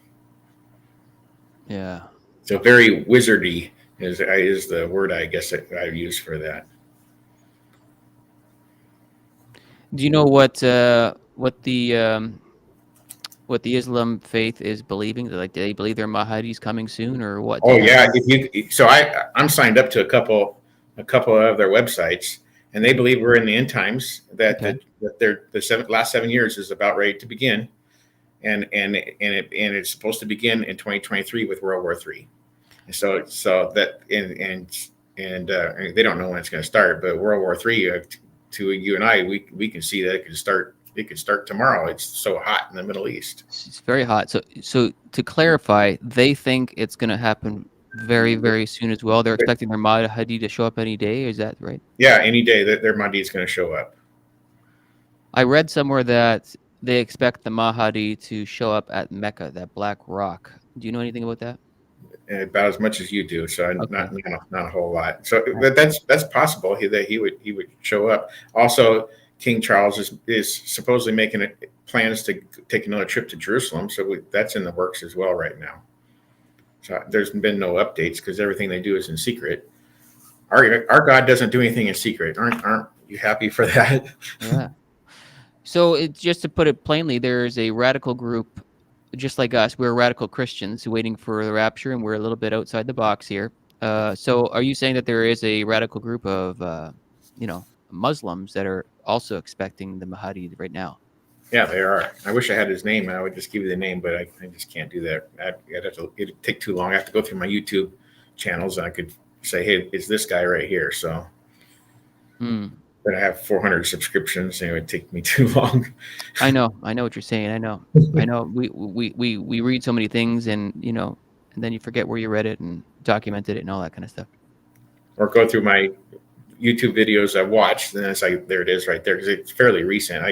Yeah. So very wizardy is the word I guess that I use for that. Do you know what the Islam faith is believing? Like, do they believe their Mahdi's coming soon, or what? Oh yeah, I'm signed up to a couple of their websites, and they believe we're in the end times. That Okay. the last 7 years is about ready to begin, and it's supposed to begin in 2023 with World War III. And so that and they don't know when it's going to start, but World War III, to you and I, we can see that it could start tomorrow. It's so hot in the Middle East. It's very hot. So to clarify, they think it's going to happen very, very soon as well. They're expecting their Mahdi to show up any day. Is that right? Yeah, any day that their Mahdi is going to show up. I read somewhere that they expect the Mahdi to show up at Mecca, that black rock. Do you know anything about that? About as much as you do, so Okay. not a whole lot. So that's possible that he would show up. Also, King Charles is supposedly making plans to take another trip to Jerusalem, so that's in the works as well right now. So there's been no updates because everything they do is in secret. Our God doesn't do anything in secret. Aren't you happy for that? Yeah. So just to put it plainly, there's a radical group, just like us. We're radical Christians waiting for the rapture, and we're a little bit outside the box here. So are you saying that there is a radical group of, Muslims that are also expecting the Mahdi right now? Yeah, they are. I wish I had his name. I would just give you the name, but I just can't do that. It'd take too long. I have to go through my YouTube channels, and I could say, hey, it's this guy right here. So but I have 400 subscriptions, and it would take me too long. I know what you're saying. I know. We read so many things, and and then you forget where you read it and documented it and all that kind of stuff. Or go through my YouTube videos I watched, and it's like, there it is right there, because it's fairly recent.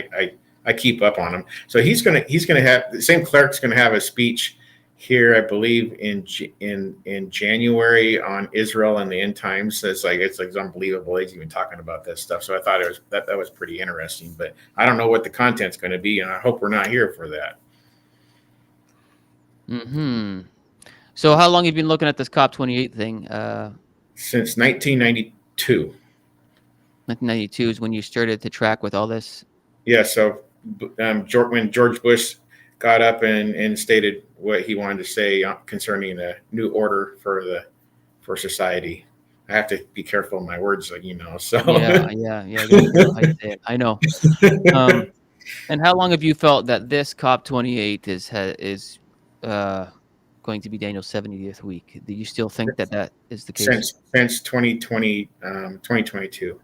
I keep up on him. So he's gonna have the same clerk's gonna have a speech here, I believe, in January on Israel and the end times. It's unbelievable he's even talking about this stuff. So I thought that was pretty interesting, but I don't know what the content's going to be, and I hope we're not here for that. So how long have you been looking at this Cop28 thing? Since 1992. 1992 is when you started to track with all this? Yeah, so when George Bush got up and stated what he wanted to say concerning a new order for society. I have to be careful of my words, So yeah. I know. And how long have you felt that this Cop28 is going to be Daniel's 70th week? Do you still think that is the case? Since 2022.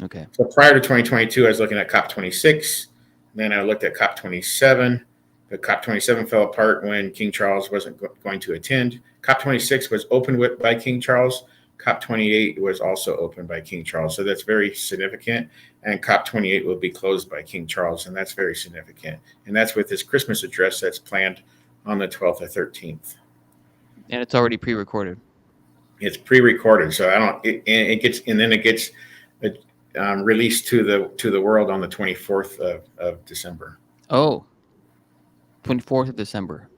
Okay. So prior to 2022, I was looking at Cop26. Then I looked at Cop27. The Cop27 fell apart when King Charles wasn't going to attend. Cop26 was opened by King Charles, COP28 was also opened by King Charles. So that's very significant. And COP28 will be closed by King Charles, and that's very significant. And that's with his Christmas address that's planned on the 12th or 13th. And it's already pre-recorded. It's pre-recorded, so it gets released to the world on the 24th of December. Oh, 24th of December.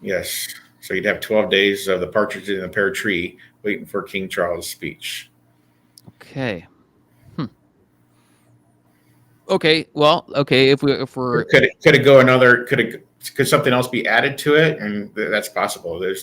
Yes. So you'd have 12 days of the partridge in the pear tree waiting for King Charles' speech. Okay. Okay. Well, okay. If we're could it go another? Could something else be added to it? And that's possible. I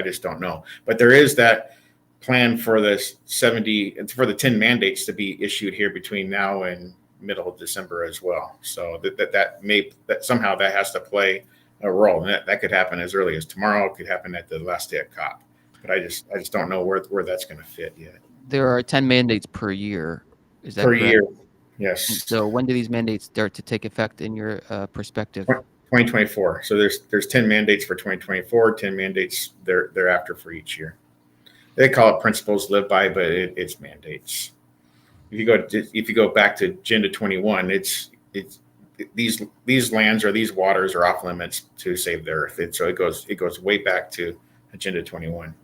just don't know. But there is that plan for the 10 mandates to be issued here between now and middle of December as well. So that somehow that has to play a role, and that could happen as early as tomorrow. It could happen at the last day of COP. But I just don't know where that's going to fit yet. There are 10 mandates per year. Is that per correct? year? Yes. And so when do these mandates start to take effect in your perspective? 2024. So there's 10 mandates for 2024, 10 mandates thereafter for each year. They call it principles to live by, but it's mandates. If you go back to Agenda 21, it's these lands or these waters are off limits to save the earth. So it goes way back to Agenda 21.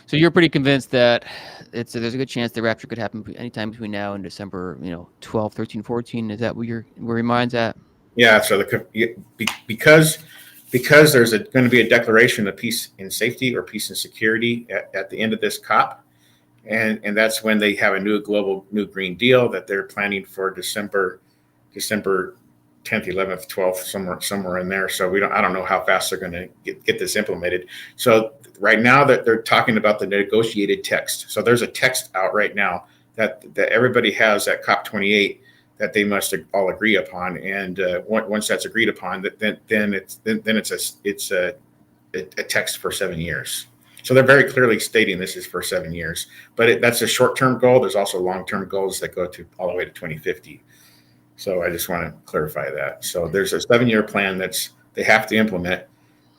So you're pretty convinced that there's a good chance the rapture could happen anytime between now and December, 12, 13, 14. Is that where your mind's at? Yeah. So because there's going to be a declaration of peace and safety or peace and security at the end of this COP, and that's when they have a new Green Deal that they're planning for December 10th, 11th, 12th, somewhere in there. So I don't know how fast they're going to get this implemented. So right now that they're talking about the negotiated text. So there's a text out right now that everybody has at COP28 that they must all agree upon. And once that's agreed upon, then it's a text for 7 years. So they're very clearly stating this is for 7 years. But that's a short-term goal. There's also long-term goals that go to all the way to 2050. So I just want to clarify that. So there's a 7-year plan they have to implement,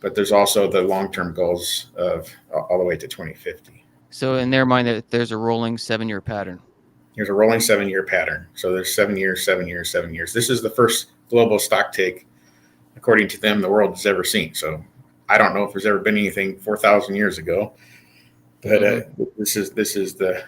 but there's also the long-term goals of all the way to 2050. So in their mind, there's a rolling 7-year pattern. There's a rolling 7-year pattern. So there's 7 years, 7 years, 7 years. This is the first global stock take, according to them, the world has ever seen. So I don't know if there's ever been anything 4,000 years ago, but this is the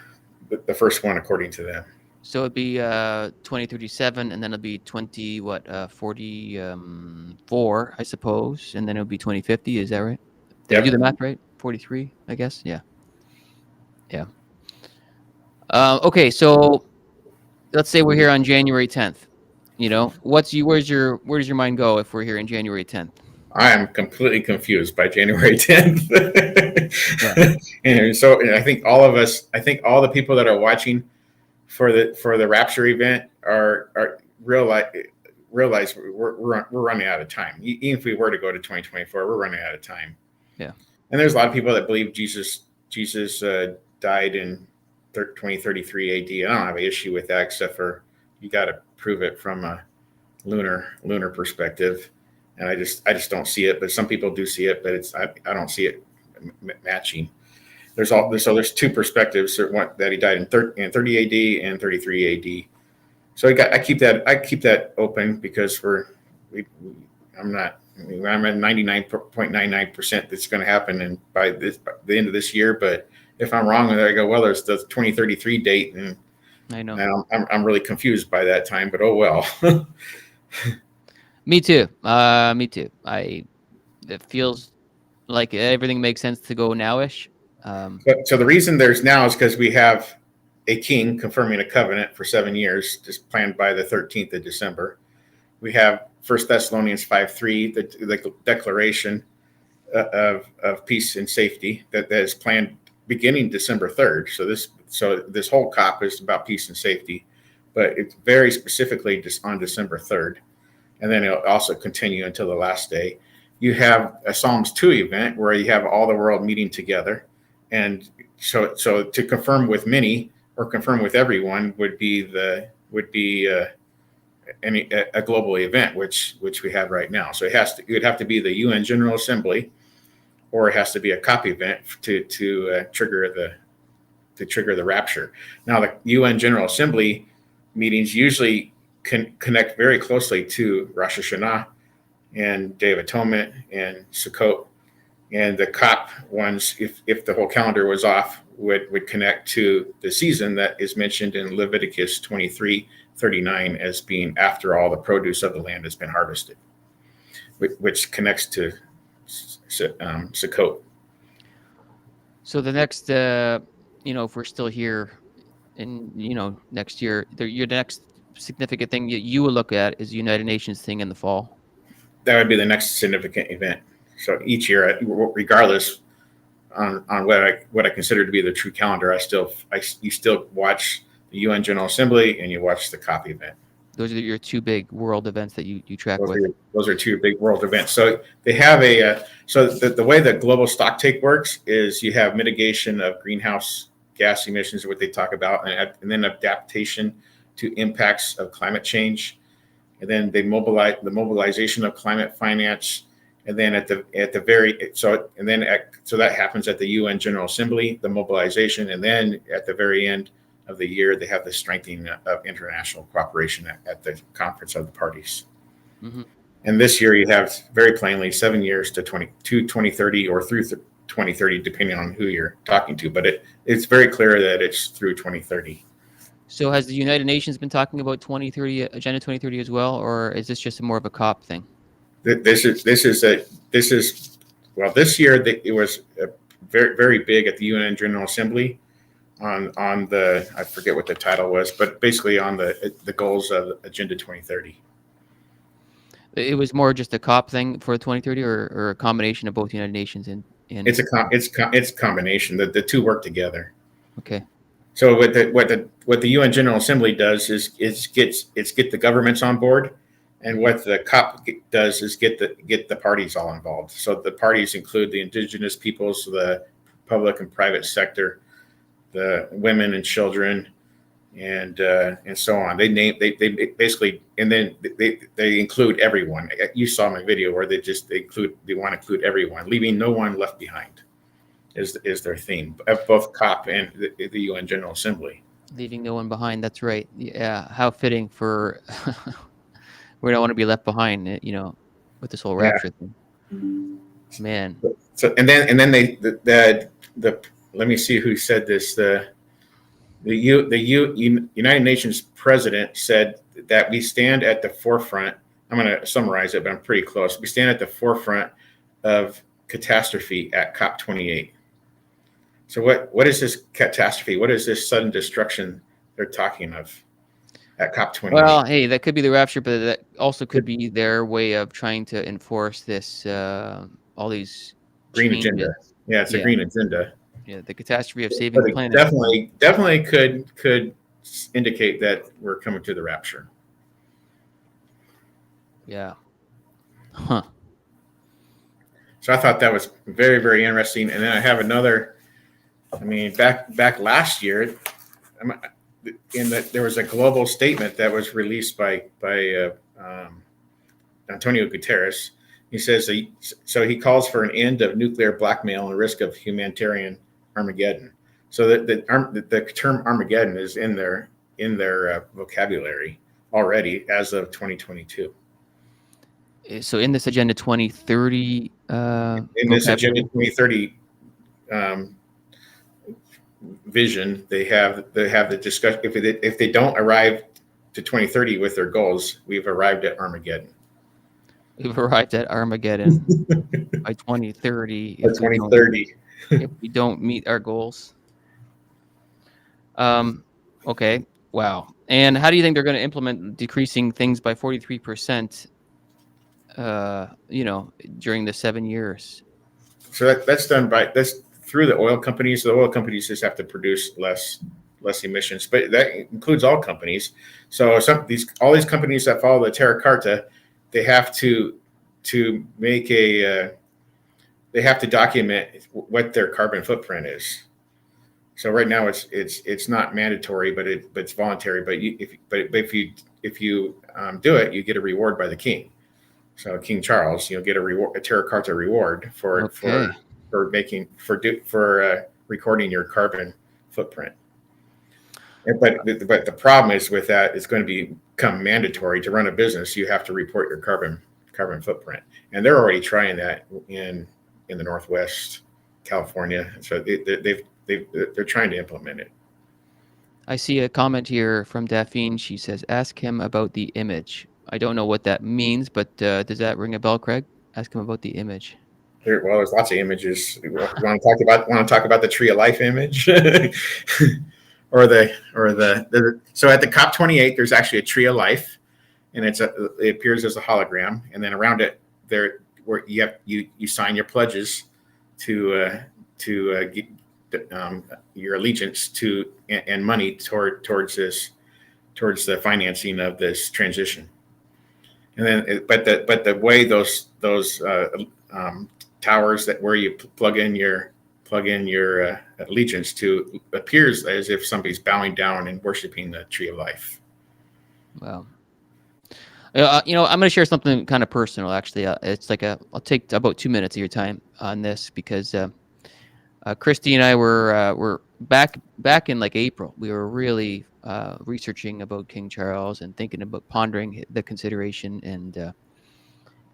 first one according to them. So it'd be 2037, and then it'll be 44, I suppose, and then it'll be 2050. Is that right? Did I do the math right? 43, I guess. Yeah. Yeah. Okay, so let's say we're here on January 10th. Where's your mind go if we're here on January 10th? I am completely confused by January 10th. And I think all of us, all the people that are watching for the rapture event are realize we're running out of time. Even if we were to go to 2024, we're running out of time. Yeah. And there's a lot of people that believe Jesus died in 2033 AD. I don't have an issue with that, except for you got to prove it from a lunar perspective. And I just don't see it, but some people do see it, but I don't see it matching. There's two perspectives that he died in 30 AD and 33 AD. So I keep that open because I'm at 99.99% that's going to happen by the end of this year. But if I'm wrong, I go, well, there's the 2033 date, and I know I'm really confused by that time. But oh well. Me too. It feels like everything makes sense to go nowish. So the reason there's now is because we have a king confirming a covenant for 7 years, just planned by the 13th of December. We have 1 Thessalonians 5:3, the declaration of peace and safety that is planned beginning December 3rd. So this whole COP is about peace and safety, but it's very specifically just on December 3rd. And then it'll also continue until the last day. You have a Psalms 2 event where you have all the world meeting together. And so to confirm with many or confirm with everyone would be a global event, which we have right now. So it would have to be the UN General Assembly or it has to be a cop event to trigger the rapture. Now, the UN General Assembly meetings usually connect very closely to Rosh Hashanah and Day of Atonement and Sukkot. And the COP ones, if the whole calendar was off, would connect to the season that is mentioned in Leviticus 23:39 as being after all the produce of the land has been harvested, which connects to Sukkot. So the next, if we're still here in, next year, your next significant thing you will look at is the United Nations thing in the fall. That would be the next significant event. So each year, regardless on what I consider to be the true calendar, you still watch the UN General Assembly and you watch the COP event. Those are your two big world events that you track Those are two big world events. So they have the way that global stock take works is you have mitigation of greenhouse gas emissions, what they talk about, and then adaptation to impacts of climate change, and then they mobilize the mobilization of climate finance, and then so that happens at the UN General Assembly, the mobilization, and then at the very end of the year they have the strengthening of international cooperation at the conference of the parties. Mm-hmm. And this year you have very plainly 7 years to 2030 or through 2030, depending on who you're talking to, but it's very clear that it's through 2030. So has the United Nations been talking about Agenda 2030 as well, or is this just more of a COP thing? This year it was very, very big at the UN General Assembly on the, I forget what the title was, but basically on the goals of Agenda 2030. It was more just a COP thing for 2030, or a combination of both United Nations and it's a combination. The two work together. Okay. So what the UN General Assembly does is get the governments on board, and what the COP does is get the parties all involved. So the parties include the indigenous peoples, the public and private sector, the women and children, and so on. They basically, and then they include everyone. You saw my video where they want to include everyone, leaving no one left behind. Is their theme of both COP and the UN General Assembly. Leaving no one behind. That's right. Yeah. How fitting for we don't want to be left behind. With this whole rapture thing. Man. So and then they let me see who said this. The United Nations president said that we stand at the forefront. I'm going to summarize it, but I'm pretty close. We stand at the forefront of catastrophe at Cop28. So what is this catastrophe? What is this sudden destruction they're talking of at Cop28? Well, hey, that could be the rapture, but that also could be their way of trying to enforce this, all these green changes. agenda. Yeah, it's a green agenda. Yeah, the catastrophe of saving the planet. Definitely could indicate that we're coming to the rapture. Yeah. Huh. So I thought that was very, very interesting. And then I have another. I mean, back last year, there was a global statement that was released by Antonio Guterres. He says he calls for an end of nuclear blackmail and risk of humanitarian Armageddon. So the term Armageddon is in their vocabulary already as of 2022. So in this Agenda 2030, in this Agenda 2030 vision, they have the discussion. If they don't arrive to 2030 with their goals, we've arrived at Armageddon. We've arrived at Armageddon by 2030. By 2030. If we don't meet our goals. Okay. Wow. And how do you think they're going to implement decreasing things by 43%? During the 7 years. So that's done through the oil companies. The oil companies just have to produce less emissions, but that includes all companies. So all these companies that follow the Terra Carta, they have to document what their carbon footprint is. So right now it's not mandatory, but it's voluntary. But if you do it, you get a reward by the king. So King Charles, you'll get a Terra Carta reward for for recording your carbon footprint. But the problem is with that, it's going to become mandatory to run a business. You have to report your carbon footprint, and they're already trying that in the Northwest California. So they're trying to implement it. I see a comment here from Daphne. She says, "Ask him about the image." I don't know what that means, but does that ring a bell, Craig? Ask him about the image. There's lots of images. You want to talk about the tree of life image, or the so at the Cop28 there's actually a tree of life, and it appears as a hologram, and then around it there where you sign your pledges to your allegiance to and money towards the financing of this transition. And then, but the way those towers that where you plug in your allegiance to appears as if somebody's bowing down and worshiping the tree of life. Wow. I'm going to share something kind of personal. Actually, it's like I'll take about 2 minutes of your time on this because Christy and I were back in like April. We were really researching about King Charles and thinking about pondering the consideration,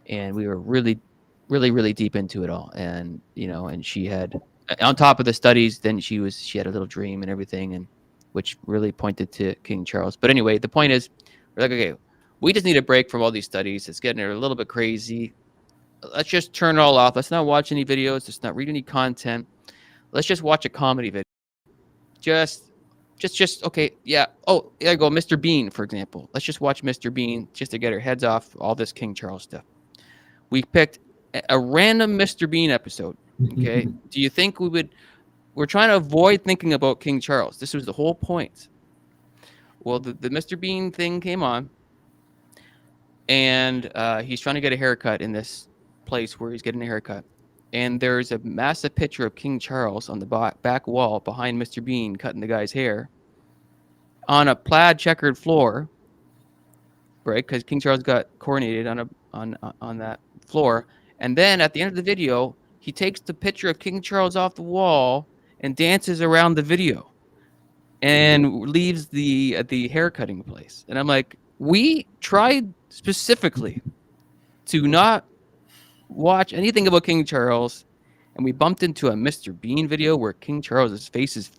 and we were really deep into it all. And and she had, on top of the studies, then she had a little dream and everything, and which really pointed to King Charles. But anyway, the point is, we're like, okay, we just need a break from all these studies. It's getting a little bit crazy. Let's just turn it all off. Let's not watch any videos. Let's not read any content. Let's just watch a comedy video. Just okay, yeah. Oh, there you go, Mr. Bean, for example. Let's just watch Mr. Bean just to get our heads off all this King Charles stuff. We picked a random Mr. Bean episode. Okay. Do you think we're trying to avoid thinking about King Charles? This was the whole point. Well, the Mr. Bean thing came on, and he's trying to get a haircut in this place where he's getting a haircut. And there's a massive picture of King Charles on the back wall behind Mr. Bean cutting the guy's hair on a plaid checkered floor, right? Because King Charles got coronated on that floor. And then at the end of the video, he takes the picture of King Charles off the wall and dances around the video and leaves the haircutting place. And I'm like, we tried specifically to not watch anything about King Charles, and we bumped into a Mr. Bean video where King Charles's face is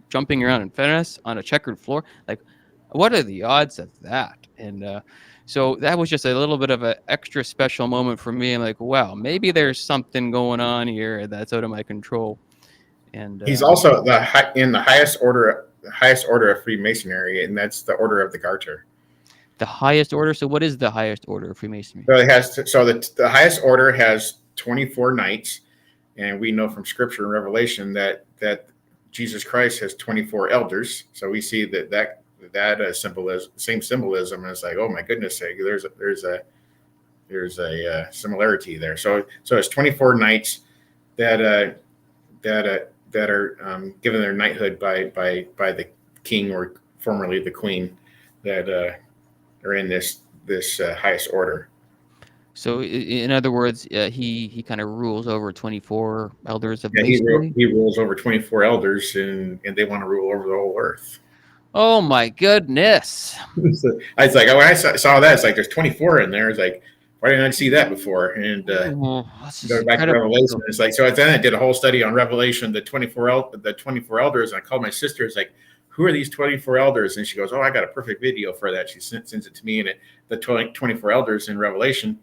jumping around in Venice on a checkered floor. Like, what are the odds of that? And so that was just a little bit of an extra special moment for me. I'm like, wow, maybe there's something going on here that's out of my control. And he's also in the highest order of Freemasonry, and that's the Order of the Garter. The highest order. So, what is the highest order of Freemasonry? So the highest order has 24 knights, and we know from Scripture and Revelation that Jesus Christ has 24 elders. So we see that same symbolism. And it's like, oh my goodness, there's a similarity there. So it's 24 knights that are given their knighthood by the king, or formerly the queen, that are in this highest order. So, in other words, he kind of rules over 24 elders of Masonry. He rules over 24 elders, and they want to rule over the whole earth. Oh my goodness! So I was like, when I saw that, it's like there's 24 in there. It's like, why didn't I see that before? And go back to Revelation. It's like, so then I did a whole study on Revelation, the 24 elders, and I called my sister. It's like, who are these 24 elders? And she goes, oh, I got a perfect video for that. She sends it to me, and the 24 elders in Revelation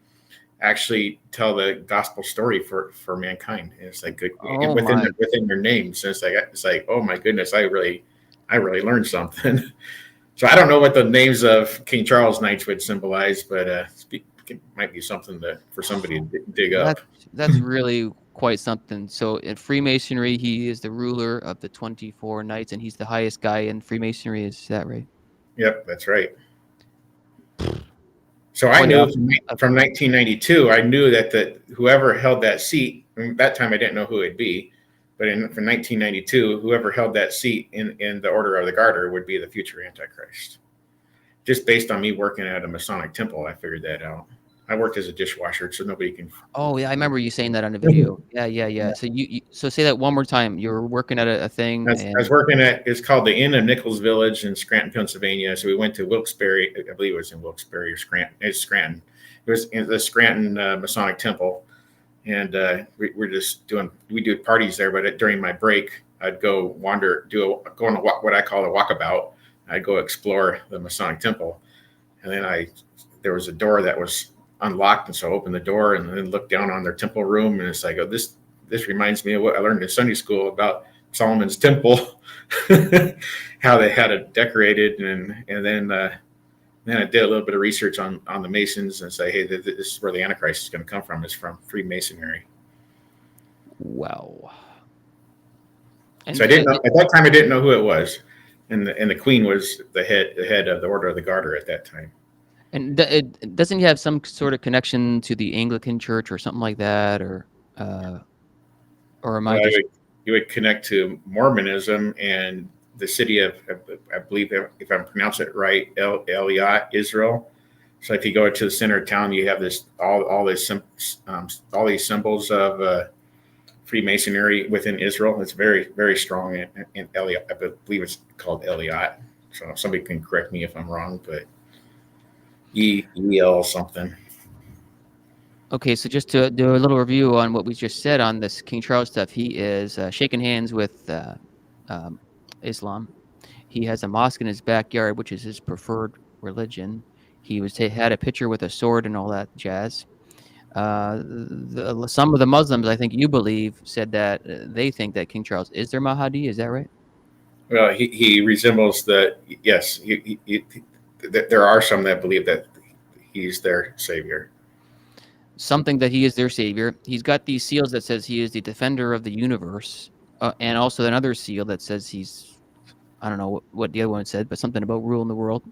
actually tell the gospel story for mankind. And it's like good within their names. And it's like, oh my goodness, I really learned something. So I don't know what the names of King Charles Knights would symbolize, but it might be something for somebody to dig up. That's really quite something. So in Freemasonry, he is the ruler of the 24 knights, and he's the highest guy in Freemasonry. Is that right? Yep, that's right. So I knew from 1992, I knew that whoever held that seat, at that time I didn't know who it'd be, but from 1992, whoever held that seat in the Order of the Garter would be the future Antichrist. Just based on me working at a Masonic temple, I figured that out. I worked as a dishwasher, so nobody can. Oh yeah, I remember you saying that on the video. Yeah. So so say that one more time. You were working at a thing, I was and working at, it's called the Inn of Nichols Village in Scranton, Pennsylvania. So we went to Wilkes-Barre, I believe it was in Wilkes-Barre or Scranton. It's Scranton. It was in the Scranton Masonic Temple. And we're just we do parties there. But during my break, I'd go wander, go on what I call a walkabout. I'd go explore the Masonic Temple. And then there was a door that was unlocked. And so I opened the door and then looked down on their temple room. And it's like, oh, this reminds me of what I learned in Sunday school about Solomon's temple, how they had it decorated, and then I did a little bit of research on the Masons and say, hey, this is where the Antichrist is going to come from. It's from Freemasonry. wow. And so I didn't know, at that time. I didn't know who it was, and the Queen was the head of the Order of the Garter at that time. And doesn't he have some sort of connection to the Anglican Church or something like that, or am I just? You would connect to Mormonism and the city of, I believe, if I'm pronouncing it right, Eliot, Israel. So if you go to the center of town, you have all these symbols of Freemasonry within Israel. It's very, very strong in Eliot. I believe it's called Eliot. So somebody can correct me if I'm wrong, but EL something. Okay, so just to do a little review on what we just said on this King Charles stuff, he is shaking hands with Islam. He has a mosque in his backyard, which is his preferred religion. He had a picture with a sword and all that jazz. Some of the Muslims, I think you believe, said that they think that King Charles is their Mahdi. Is that right? Well, he resembles yes. There are some that believe that he's their savior. Something that he is their savior. He's got these seals that says he is the defender of the universe, and also another seal that says he's, I don't know what the other one said, but something about ruling the world.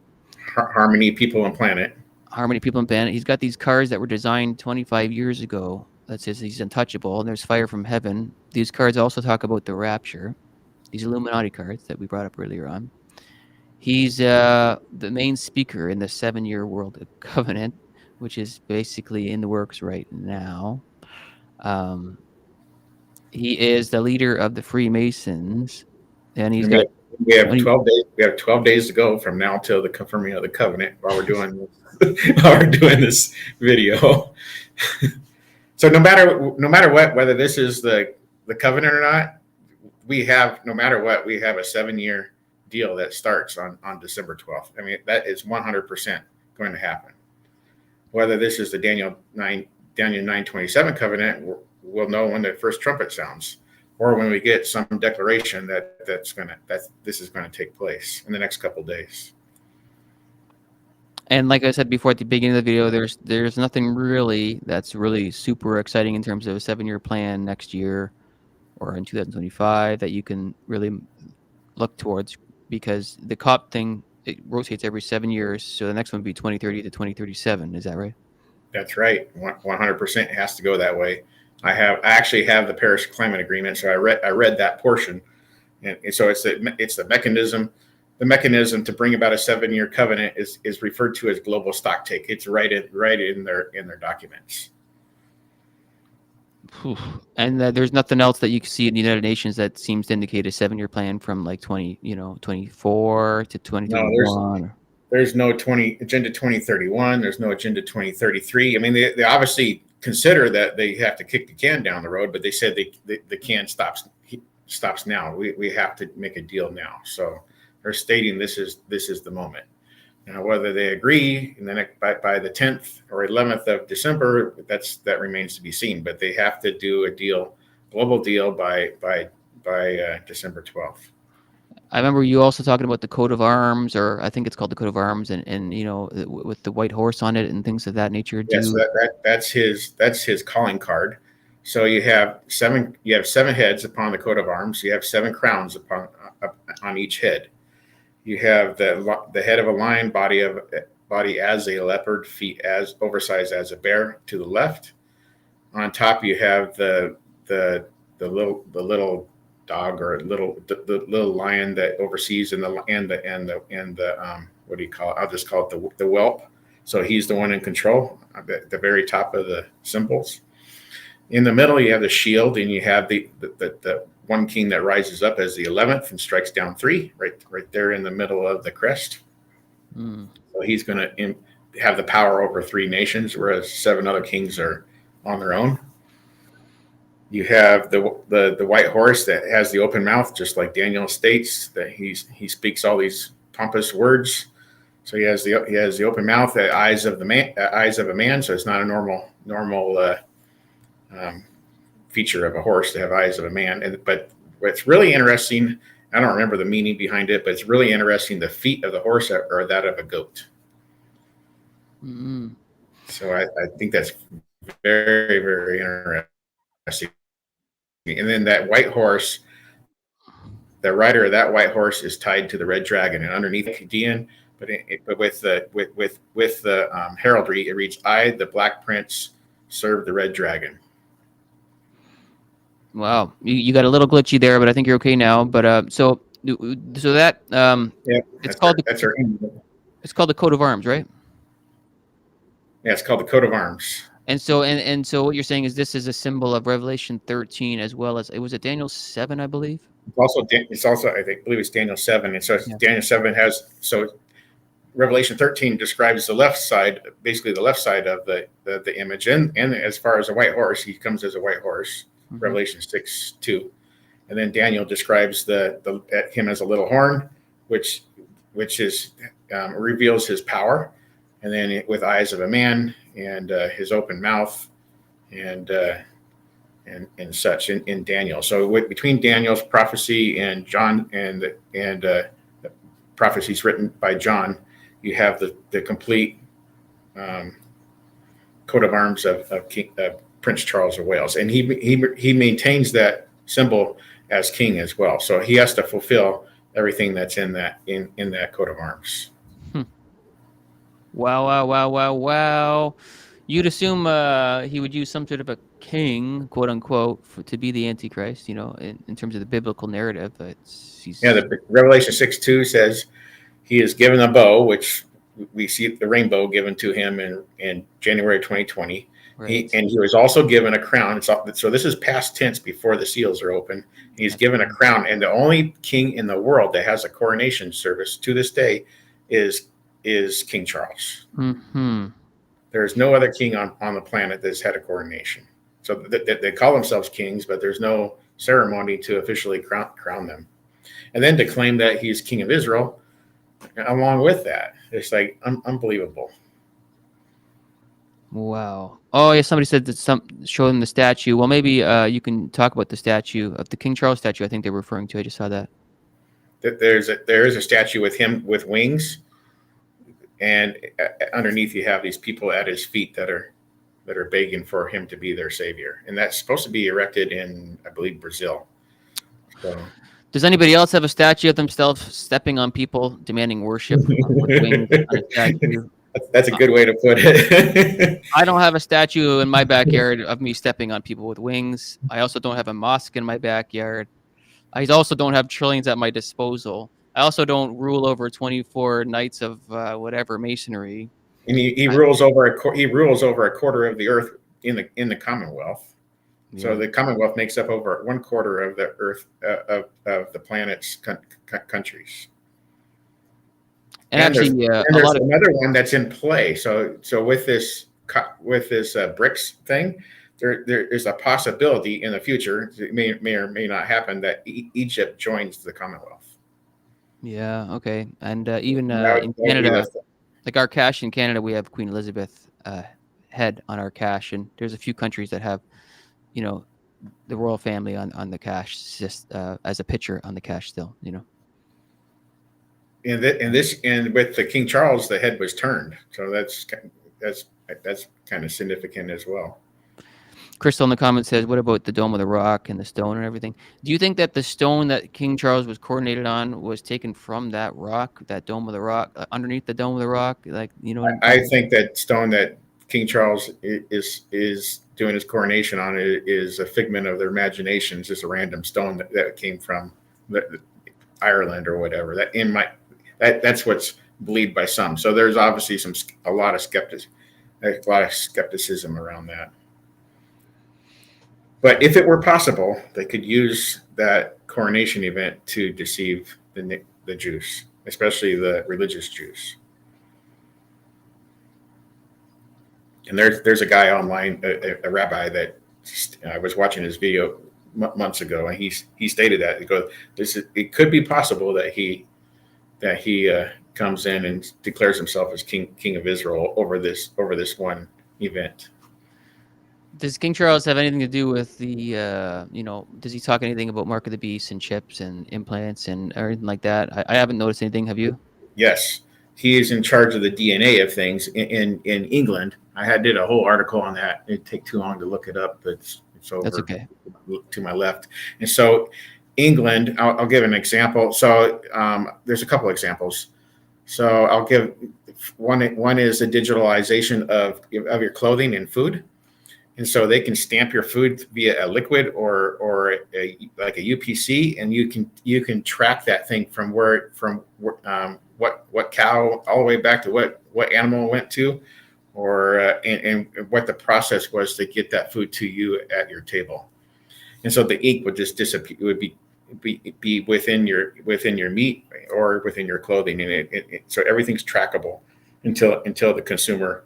Harmony, people, and planet. Harmony, people, and planet. He's got these cards that were designed 25 years ago that says he's untouchable, and there's fire from heaven. These cards also talk about the rapture. These Illuminati cards that we brought up earlier on. He's the main speaker in the 7-year World Covenant, which is basically in the works right now. He is the leader of the Freemasons, and he's got. We have 12 days. We have 12 days to go from now till the confirming of the covenant. While we're doing this video, so no matter what, whether this is the covenant or not, we have a 7-year deal that starts on December 12th. I mean, that is 100% going to happen. Whether this is the Daniel 9:27 covenant, we'll know when the first trumpet sounds, or when we get some declaration that this is going to take place in the next couple of days. And like I said before at the beginning of the video, there's nothing really that's really super exciting in terms of a 7-year plan next year or in 2025 that you can really look towards, because the COP thing, it rotates every 7 years. So the next one would be 2030 to 2037. Is that right? That's right. 100% has to go that way. I actually have the Paris Climate Agreement, so I read that portion, and so it's the mechanism. The mechanism to bring about a 7-year covenant is referred to as global stocktake. It's right in their documents. And there's nothing else that you can see in the United Nations that seems to indicate a 7-year plan from like 24 to 2031. No, there's no Agenda 2031. There's no Agenda 2033. I mean, they obviously consider that they have to kick the can down the road, but they said the can stops now. We have to make a deal now. So they're stating this is the moment. Now, whether they agree in the next by the 10th or 11th of December, that remains to be seen. But they have to do a global deal by December 12th. I remember you also talking about the coat of arms, or I think it's called the coat of arms, and with the white horse on it and things of that nature. Yes, that's his calling card. So you have seven heads upon the coat of arms. You have 7 crowns on each head. You have the head of a lion, body as a leopard, feet as oversized as a bear to the left. On top, you have the little dog or the little lion that oversees, and the what do you call it? I'll just call it the whelp. So he's the one in control at the very top of the symbols. In the middle, you have the shield, and you have the one king that rises up as the 11th and strikes down 3, right there in the middle of the crest. So he's going to have the power over 3 nations, whereas 7 other kings are on their own. You have the white horse that has the open mouth, just like Daniel states that he speaks all these pompous words. So he has the open mouth, the eyes of a man. So it's not a normal feature of a horse to have eyes of a man. But what's really interesting, I don't remember the meaning behind it, but it's really interesting. The feet of the horse are that of a goat. So I think that's very, very interesting. And then that white horse, the rider of that white horse is tied to the red dragon, and underneath Chaldean, but with the heraldry, it reads, "I, the Black Prince, serve the red dragon." Wow, you got a little glitchy there, but I think you're okay now. But so that it's called it's called the coat of arms, right? Yeah, it's called the coat of arms. And so what you're saying is this is a symbol of Revelation 13, as well as, it was at Daniel 7, I believe. It's also I believe it's Daniel 7, and so Daniel 7 has, so Revelation 13 describes the left side, basically the left side of the image, and as far as a white horse, he comes as a white horse. Revelation 6:2, and then Daniel describes him as a little horn, which is reveals his power, and then with eyes of a man, and his open mouth, and such in Daniel. So between Daniel's prophecy and John and the prophecies written by John, you have the complete coat of arms of Prince Charles of Wales, and he maintains that symbol as king as well. So he has to fulfill everything that's in that coat of arms. Wow. You'd assume he would use some sort of a king, quote unquote, to be the Antichrist, in terms of the biblical narrative. The Revelation 6:2 says he is given a bow, which we see the rainbow given to him in January 2020. Right. He was also given a crown. So this is past tense before the seals are open. He's given a crown, and the only king in the world that has a coronation service to this day is King Charles. There's no other king on the planet that's had a coronation. So they call themselves kings, but there's no ceremony to officially crown them. And then to claim that he's king of Israel, along with that, it's like unbelievable. Wow. Oh yeah, somebody said that show them the statue. Well, maybe you can talk about the statue of the King Charles statue. I think they're referring to. I just saw that. There is a statue with him with wings, and underneath you have these people at his feet that are begging for him to be their savior, and that's supposed to be erected in, I believe, Brazil. So. Does anybody else have a statue of themselves stepping on people, demanding worship with wings on a statue? That's a good way to put it. I don't have a statue in my backyard of me stepping on people with wings. I also don't have a mosque in my backyard. I also don't have trillions at my disposal. I also don't rule over 24 nights of whatever masonry. And he rules over a quarter of the earth in the Commonwealth. Yeah. So the Commonwealth makes up over 1/4 of the earth of the planet's countries. And actually, there's another one that's in play. So with this BRICS thing, there is a possibility in the future, it may or may not happen, that Egypt joins the Commonwealth. Yeah. Okay. And even in Canada, like our cash in Canada, we have Queen Elizabeth head on our cash, and there's a few countries that have, the royal family on the cash, just as a picture on the cash still, And with the King Charles, the head was turned, so that's kind of significant as well. Crystal in the comments says, "What about the Dome of the Rock and the stone and everything? Do you think that the stone that King Charles was coronated on was taken from that rock, that Dome of the Rock, underneath the Dome of the Rock? Like, I think that stone that King Charles is doing his coronation on is a figment of their imaginations. It's a random stone that came from Ireland or whatever. That's what's believed by some. So there's obviously a lot of skepticism around that. But if it were possible, they could use that coronation event to deceive the Jews, especially the religious Jews. And there's a guy online, a rabbi that I was watching his video months ago, and he stated that it could be possible that he comes in and declares himself as king of Israel over this one event. Does King Charles have anything to do with the, does he talk anything about Mark of the Beast and chips and implants and anything like that? I haven't noticed anything. Have you? Yes. He is in charge of the DNA of things in England. I did a whole article on that. It'd take too long to look it up, but it's over. That's okay. To my left. And so England, I'll give an example. So there's a couple examples. So I'll give one is the digitalization of your clothing and food. And so they can stamp your food via a liquid or like a UPC, and you can track that thing from what cow all the way back to what animal it went to, or and what the process was to get that food to you at your table. And so the ink would just disappear. It would be within your meat or within your clothing, and so everything's trackable until the consumer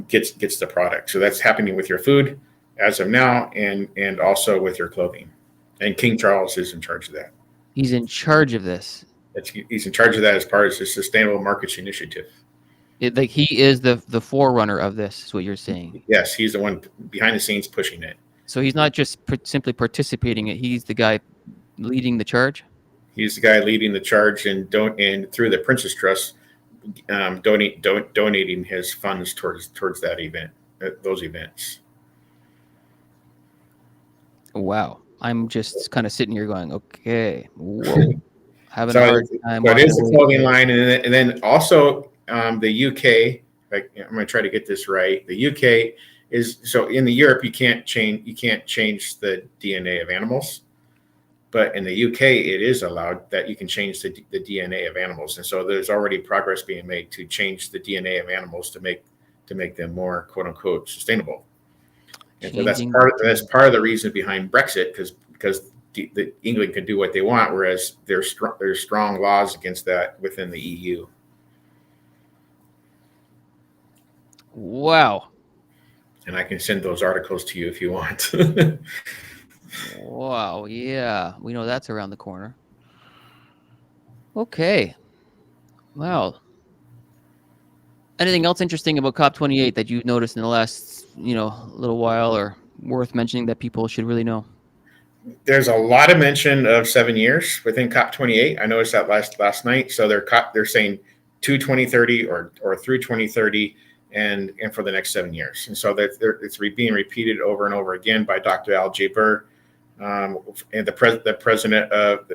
gets the product. So that's happening with your food as of now, and also with your clothing. And King Charles is in charge of that. He's in charge of this. He's in charge of that as part of the Sustainable Markets Initiative. He is the forerunner of this, is what you're saying. Yes, he's the one behind the scenes pushing it. So he's not just simply participating in it. He's the guy leading the charge. He's the guy leading the charge, and through the Prince's Trust, donating his funds towards that event, those events. Wow, I'm just kind of sitting here going, okay, whoa, having So a hard time. it is a clothing line, and then also the UK. I'm going to try to get this right. The UK is so in the Europe you can't change the DNA of animals. But in the UK, it is allowed that you can change the DNA of animals, and so there's already progress being made to change the DNA of animals to make them more "quote unquote" sustainable. And so that's part of the reason behind Brexit, because the England can do what they want, whereas there's strong laws against that within the EU. Wow. And I can send those articles to you if you want. Wow, yeah. We know that's around the corner. Okay. Wow. Anything else interesting about COP28 that you've noticed in the last, little while, or worth mentioning that people should really know? There's a lot of mention of 7 years within COP28. I noticed that last night. So they're saying to 2030 or through 2030 and for the next 7 years. And so it's being repeated over and over again by Dr. Al Jaber. And the president of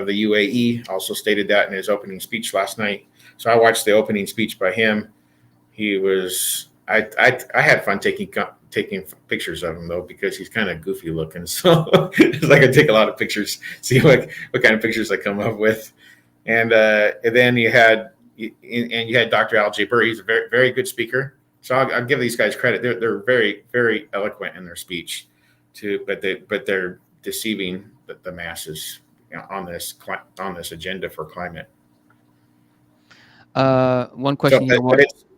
the UAE also stated that in his opening speech last night. So I watched the opening speech by him. I had fun taking pictures of him though, because he's kind of goofy looking. So it's like I take a lot of pictures, see what kind of pictures I come up with. And then you had Dr. Al Jaber. He's a very, very good speaker. So I'll give these guys credit. They're very, very eloquent in their speech. But they're deceiving the masses on this agenda for climate. One question.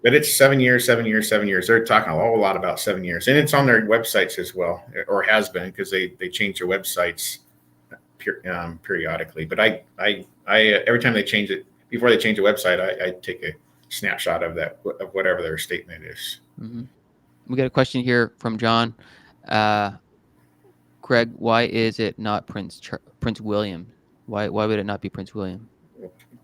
But it's 7 years. They're talking a whole lot about 7 years, and it's on their websites as well, or has been, because they change their websites periodically. But I every time they change it, before they change the website, I take a snapshot of whatever their statement is. Mm-hmm. We got a question here from John. Craig, why is it not Prince William? Why would it not be Prince William?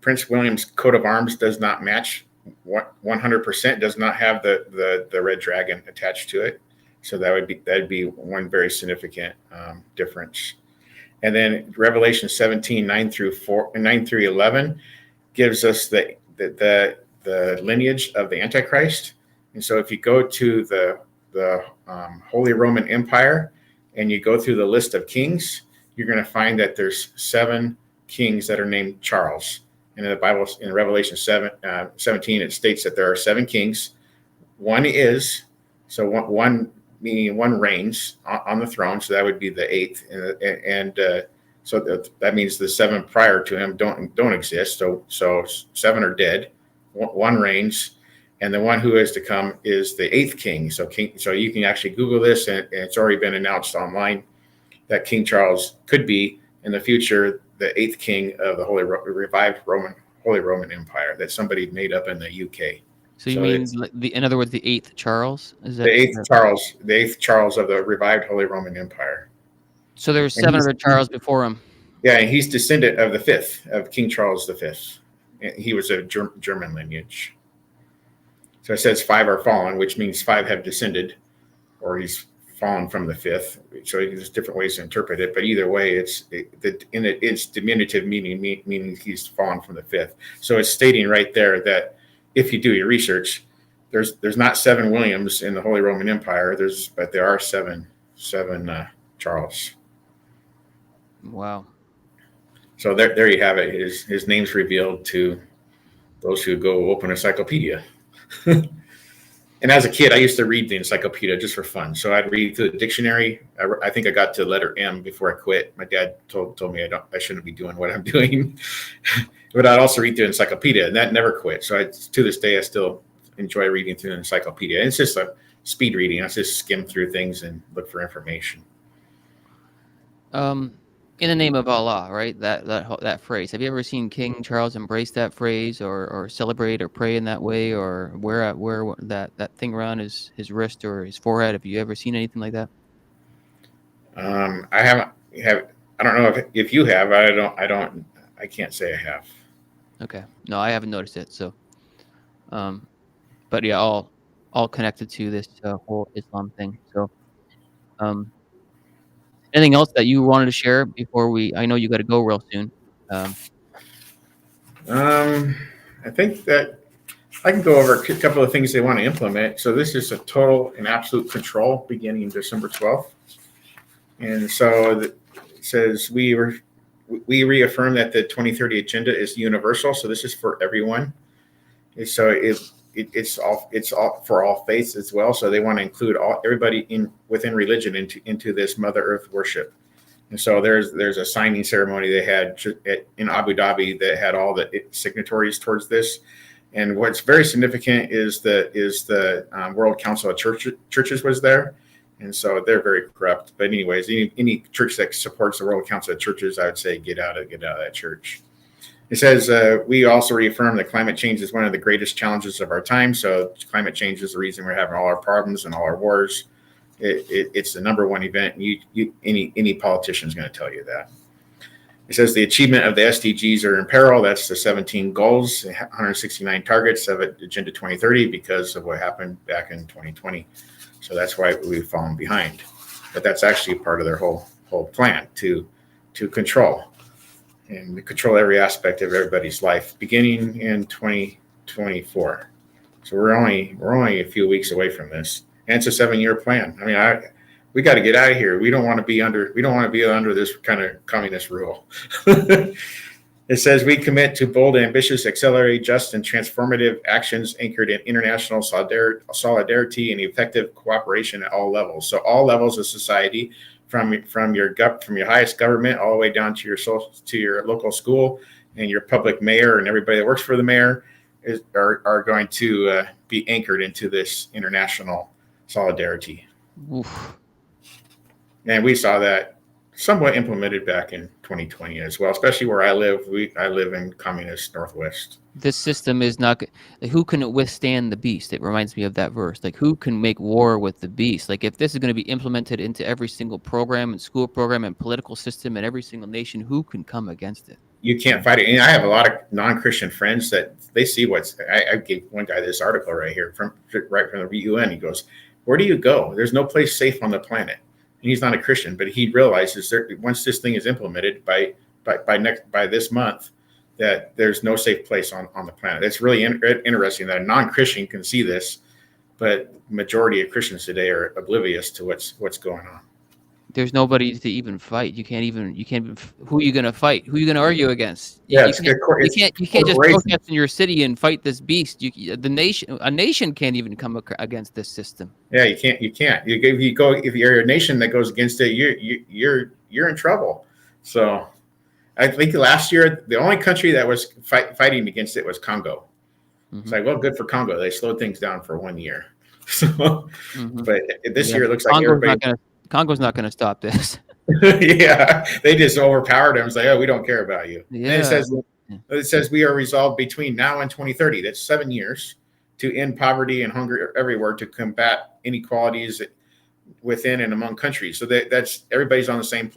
Prince William's coat of arms does not match. 100% does not have the red dragon attached to it. So that'd be one very significant difference. And then Revelation 17, 9 through 11 gives us the lineage of the Antichrist. And so if you go to the Holy Roman Empire, and you go through the list of kings, you're going to find that there's 7 kings that are named Charles. And in the Bible, in Revelation 17, it states that there are 7 kings. One is, so one meaning one reigns on the throne, so that would be the 8th, and so that means the 7 prior to him don't exist. So 7 are dead. One reigns, and the one who is to come is the 8th king. So you can actually Google this, and it's already been announced online that King Charles could be in the future the 8th king of the revived Holy Roman Empire that somebody made up in the UK. So you mean in other words, the 8th Charles? Is that the 8th Charles of the revived Holy Roman Empire? So there's 7 other Charles before him. Yeah, and he's descendant of the 5th, of King Charles V. He was a German lineage. So it says 5 are fallen, which means 5 have descended, or he's fallen from the 5th. So there's different ways to interpret it, but either way, it's diminutive meaning he's fallen from the 5th. So it's stating right there that if you do your research, there's not 7 Williams in the Holy Roman Empire. But there are seven Charles. Wow. So there you have it. His name's revealed to those who go open encyclopedia. And as a kid, I used to read the encyclopedia just for fun. So I'd read through the dictionary. I think I got to letter M before I quit. My dad told me I shouldn't be doing what I'm doing. But I'd also read through the encyclopedia, and that never quit. So to this day, I still enjoy reading through the encyclopedia. And it's just a speed reading. I just skim through things and look for information. In the name of Allah, right? That phrase. Have you ever seen King Charles embrace that phrase, or celebrate or pray in that way, or wear that thing around his wrist or his forehead? Have you ever seen anything like that? I haven't. I don't know if you have. I can't say I have. Okay. No, I haven't noticed it. So, but yeah, all connected to this whole Islam thing. So, anything else that you wanted to share before I know you got to go real soon. I think that I can go over a couple of things they want to implement. So this is a total and absolute control beginning December 12th. And so it says we reaffirm that the 2030 agenda is universal. So this is for everyone. And so it's all for all faiths as well. So they want to include everybody within religion into this Mother Earth worship. And so there's a signing ceremony they had in Abu Dhabi that had all the signatories towards this. And what's very significant is the World Council of Churches was there. And so they're very corrupt. But anyways, any church that supports the World Council of Churches, I would say get out of that church. It says we also reaffirm that climate change is one of the greatest challenges of our time. So climate change is the reason we're having all our problems and all our wars. It's the number one event. Any politician is going to tell you that. It says the achievement of the SDGs are in peril. That's the 17 goals, 169 targets of Agenda 2030 because of what happened back in 2020. So that's why we've fallen behind. But that's actually part of their whole plan to control and control every aspect of everybody's life, beginning in 2024. So we're only a few weeks away from this, and it's a 7-year plan. I mean, we got to get out of here. We don't want to be under this kind of communist rule. It says we commit to bold, ambitious, accelerated, just, and transformative actions anchored in international solidarity and effective cooperation at all levels. So all levels of society, from your highest government all the way down to your local school and your public mayor and everybody that works for the mayor are going to be anchored into this international solidarity. Oof. And we saw that somewhat implemented back in 2020 as well, especially where I live. I live in communist Northwest. This system is not like, who can withstand the beast? It reminds me of that verse. Like, who can make war with the beast? Like, if this is going to be implemented into every single program and school program and political system in every single nation, who can come against it? You can't fight it. And I have a lot of non-Christian friends that they see I gave one guy this article right here right from the UN. He goes, "Where do you go? There's no place safe on the planet." And he's not a Christian, but he realizes once this thing is implemented by this month, that there's no safe place on the planet. It's really interesting that a non-Christian can see this, but majority of Christians today are oblivious to what's going on. There's nobody to even fight. You can't even who are you gonna fight? Who are you gonna argue against? Yeah, it's good. It's You can't just corporation. protest in your city and fight this beast. The nation, a nation can't even come against this system. Yeah, you can't. You can't. If you're a nation that goes against it, you're in trouble. So I think last year the only country that was fighting against it was Congo. Mm-hmm. It's like, well, good for Congo. They slowed things down for 1 year. So, but this year it looks like Congo's not gonna stop this. Yeah, they just overpowered them. It's like, oh, we don't care about you. Yeah. And it says we are resolved between now and 2030. That's 7 years to end poverty and hunger everywhere, to combat inequalities within and among countries. So that's everybody's on the same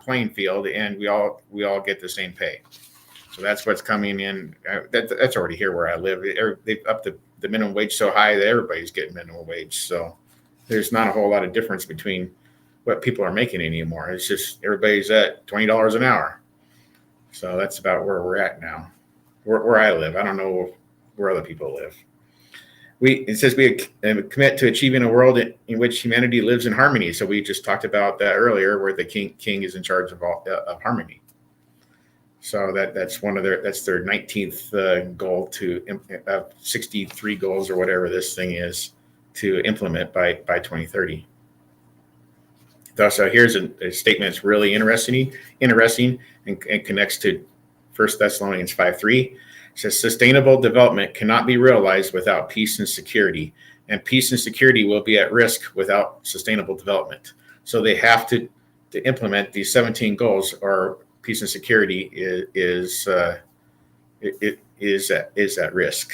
playing field, and we all get the same pay. So that's what's coming in. That's already here where I live. They've upped the minimum wage so high that everybody's getting minimum wage. So there's not a whole lot of difference between what people are making anymore. It's just everybody's at $20 an hour. So that's about where we're at now, where I live. I don't know where other people live. It says we commit to achieving a world in which humanity lives in harmony. So we just talked about that earlier, where the king is in charge of harmony. So that's their 19th goal to 63 goals or whatever this thing is to implement by 2030. So here's a statement that's really interesting and connects to 1 Thessalonians 5:3. It says sustainable development cannot be realized without peace and security, and peace and security will be at risk without sustainable development. So they have to implement these 17 goals, or peace and security is at risk.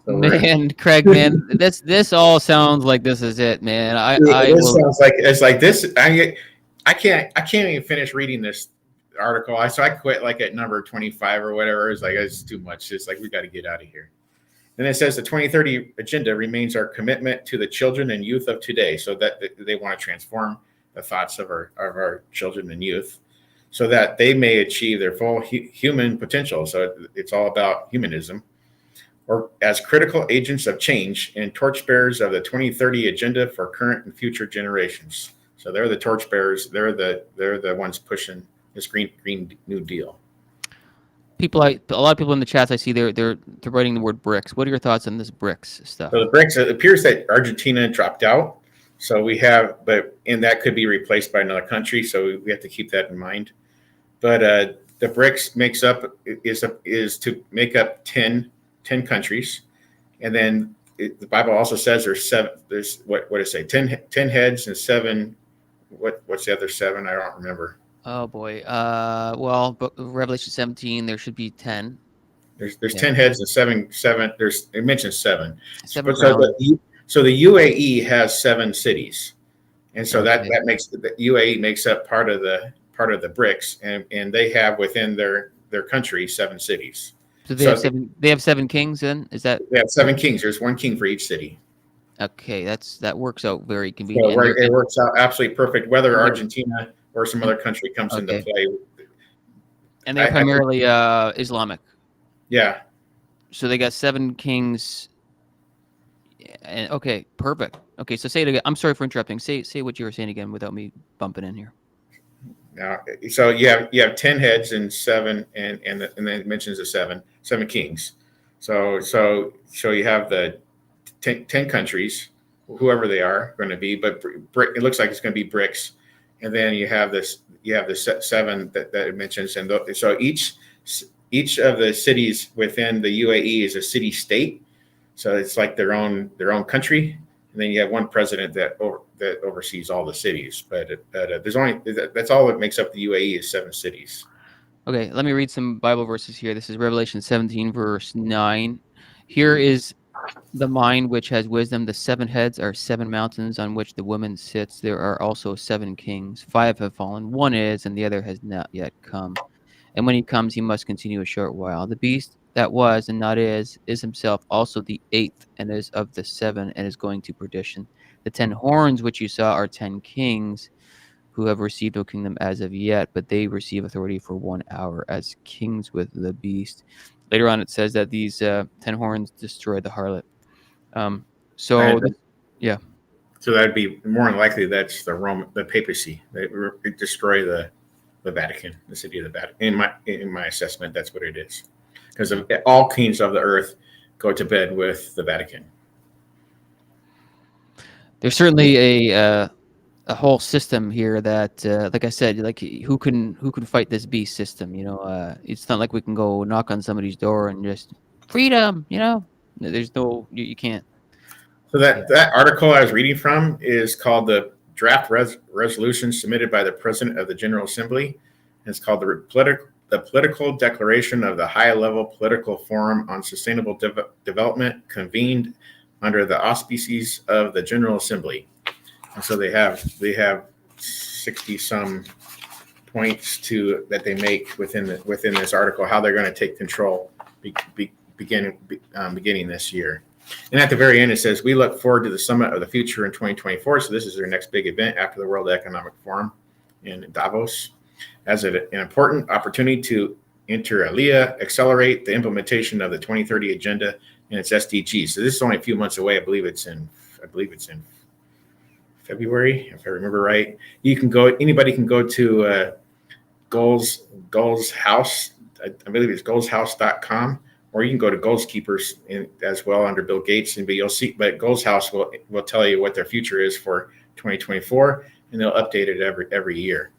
So man, Craig, man, this all sounds like this is it, man. Sounds like it's like this. I can't even finish reading this article. So I quit like at number 25 or whatever. It's like, it's too much. It's like, we got to get out of here. Then it says the 2030 agenda remains our commitment to the children and youth of today. So that they want to transform the thoughts of our children and youth, so that they may achieve their full human potential. So it's all about humanism, or as critical agents of change and torchbearers of the 2030 agenda for current and future generations. So they're the torchbearers. They're the ones pushing this Green New Deal. A lot of people in the chats I see they're writing the word BRICS. What are your thoughts on this BRICS stuff? So the BRICS, it appears that Argentina dropped out. So and that could be replaced by another country. So we have to keep that in mind. But the BRICS is to make up 10 countries, and then the Bible also says there's what did it say, 10 heads and 7, what's the other 7? I don't remember. Oh boy. Well, but Revelation 17, there should be 10. There's 10 heads and 7. It mentions 7. So the UAE has 7 cities, and so that makes the UAE makes up part of the BRICS, and they have within their country 7 cities. So they have 7 kings then? Is that? They have 7 kings. There's 1 king for each city. Okay, that works out very convenient. So it works out absolutely perfect, whether Argentina or some other country comes into play. And they're primarily Islamic. Yeah. So they got 7 kings. And okay, perfect. Okay, so say it again. I'm sorry for interrupting. Say what you were saying again without me bumping in here. So you have 10 heads and 7, and then it mentions the 7 kings. So you have the 10 countries, whoever they are going to be, but it looks like it's going to be BRICS, and then you have the 7 that it mentions, and so each of the cities within the UAE is a city state, so it's like their own country. And then you have 1 president that oversees all the cities, but that's all that makes up the UAE is 7 cities. Okay, let me read some Bible verses here. This is Revelation 17, verse 9. Here is the mind which has wisdom. The 7 heads are 7 mountains on which the woman sits. There are also 7 kings. 5 have fallen. 1 is, and the other has not yet come. And when he comes, he must continue a short while. The beast that was and not is himself also the 8th, and is of the 7, and is going to perdition. The 10 horns which you saw are 10 kings, who have received no kingdom as of yet, but they receive authority for 1 hour as kings with the beast. Later on, it says that these 10 horns destroy the harlot. Yeah. So that'd be more than likely that's the papacy. They destroy the Vatican, the city of the Vatican. In my assessment, that's what it is, because all kings of the earth go to bed with the Vatican. There's certainly a whole system here that, like I said, like who can fight this beast system? You know, it's not like we can go knock on somebody's door and just freedom. You know, there's no you can't. So that article I was reading from is called the draft resolution submitted by the President of the General Assembly. It's called the Political Declaration of the High-Level Political Forum on Sustainable Development, convened under the auspices of the General Assembly. And so they have 60 some points that they make within this article, how they're going to take control beginning this year. And at the very end, it says, we look forward to the Summit of the Future in 2024. So this is their next big event after the World Economic Forum in Davos, as an important opportunity to inter alia accelerate the implementation of the 2030 agenda and its SDGs. So this is only a few months away. I believe it's in February, if I remember right. Anybody can go to Goals House. I believe it's goalshouse.com. Or you can go to Goals Keepers as well under Bill Gates, but you'll see. But Goals House will tell you what their future is for 2024, and they'll update it every year.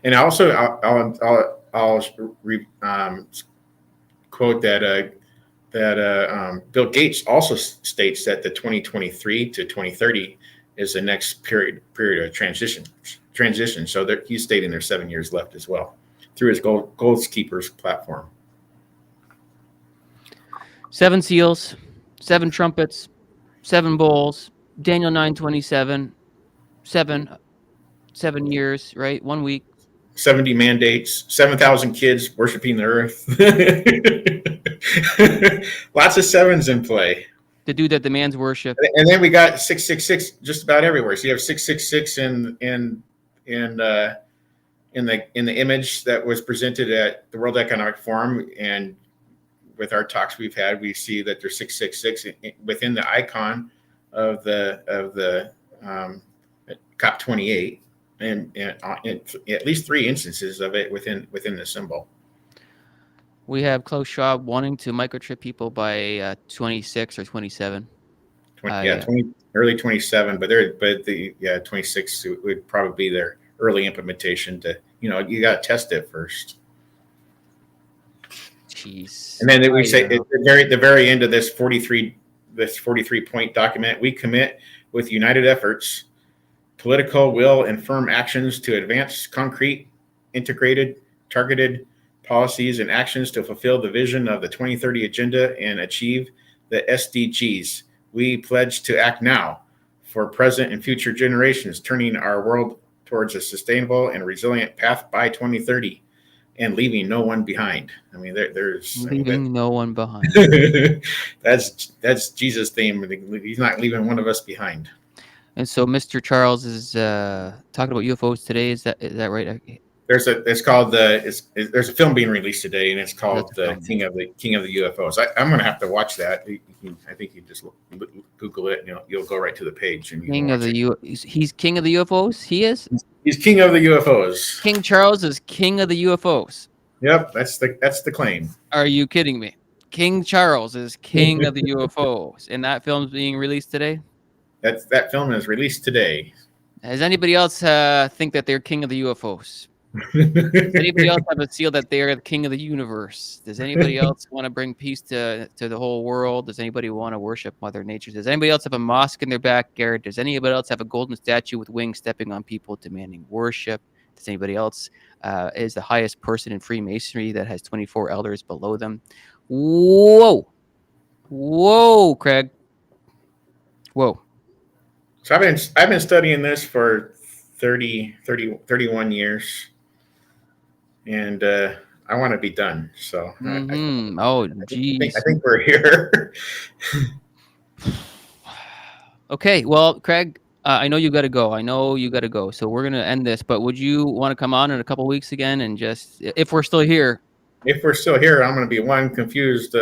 And also, I'll quote that Bill Gates also states that the 2023 to 2030 is the next period of transition. So he's stating there's 7 years left as well through his Goals Keepers platform. 7 seals, 7 trumpets, 7 bowls, Daniel 9:27, 7 years, right? 1 week. 70 mandates, 7,000 kids worshiping the earth. Lots of sevens in play. The dude that demands worship. And then we got 666 just about everywhere. So you have 666 in the image that was presented at the World Economic Forum, and with our talks we've had, we see that there's 666 within the icon of the Cop28, and at least 3 instances of it within the symbol. We have Klaus Schwab wanting to microchip people by 26 or 27. 20, early 27, but 26 would probably be their early implementation. You got to test it first. Jeez. And then we say at the very end of this 43 point document, we commit with united efforts, political will, and firm actions to advance concrete, integrated, targeted policies and actions to fulfill the vision of the 2030 agenda and achieve the SDGs. We pledge to act now for present and future generations, turning our world towards a sustainable and resilient path by 2030. And leaving no one behind. I mean, no one behind. That's Jesus' theme. He's not leaving one of us behind. And so, Mr. Charles is talking about UFOs today. Is that right? There's a film being released today, and it's called King of the UFOs. I'm going to have to watch that. I think you just Google it, and you'll go right to the page. And he's king of the UFOs. He is. He's king of the UFOs. King Charles is king of the UFOs. Yep, that's the claim. Are you kidding me? King Charles is king of the UFOs, and that film's being released today. That film is released today. Does anybody else think that they're king of the UFOs? Does anybody else have a seal that they're the king of the universe? Does anybody else want to bring peace to the whole world? Does anybody want to worship Mother Nature? Does anybody else have a mosque in their backyard? Does anybody else have a golden statue with wings stepping on people demanding worship? Does anybody else is the highest person in Freemasonry that has 24 elders below them? Whoa, Craig. Whoa. So I've been studying this for 31 years. And I want to be done. So I think we're here. Okay. Well, Craig, I know you got to go. So we're going to end this. But would you want to come on in a couple of weeks again and just, if we're still here? If we're still here, I'm going to be one confused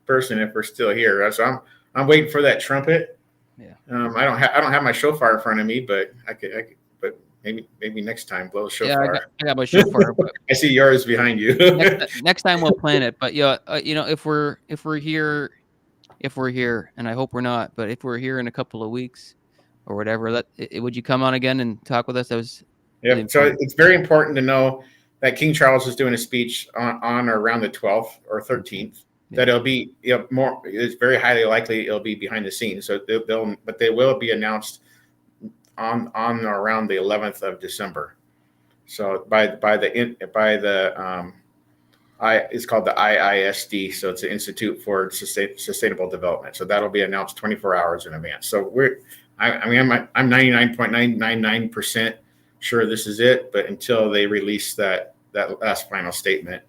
person if we're still here. So I'm waiting for that trumpet. Yeah. I don't have my shofar in front of me, but I could but maybe next time blow the Yeah, shofar. I got my shofar. But I see yours behind you. next time we'll plan it. But yeah, if we're here, and I hope we're not, but if we're here in a couple of weeks or whatever, would you come on again and talk with us? That was really Yep. So important. it's very important to know that King Charles is doing a speech on or around the 12th or 13th. Yeah. That it'll be more. It's very highly likely it'll be behind the scenes. So they will be announced on or around the 11th of December. So it's called the IISD. So it's the Institute for Sustainable Development. So that'll be announced 24 hours in advance. So I'm 99.999% sure this is it, but until they release that last final statement,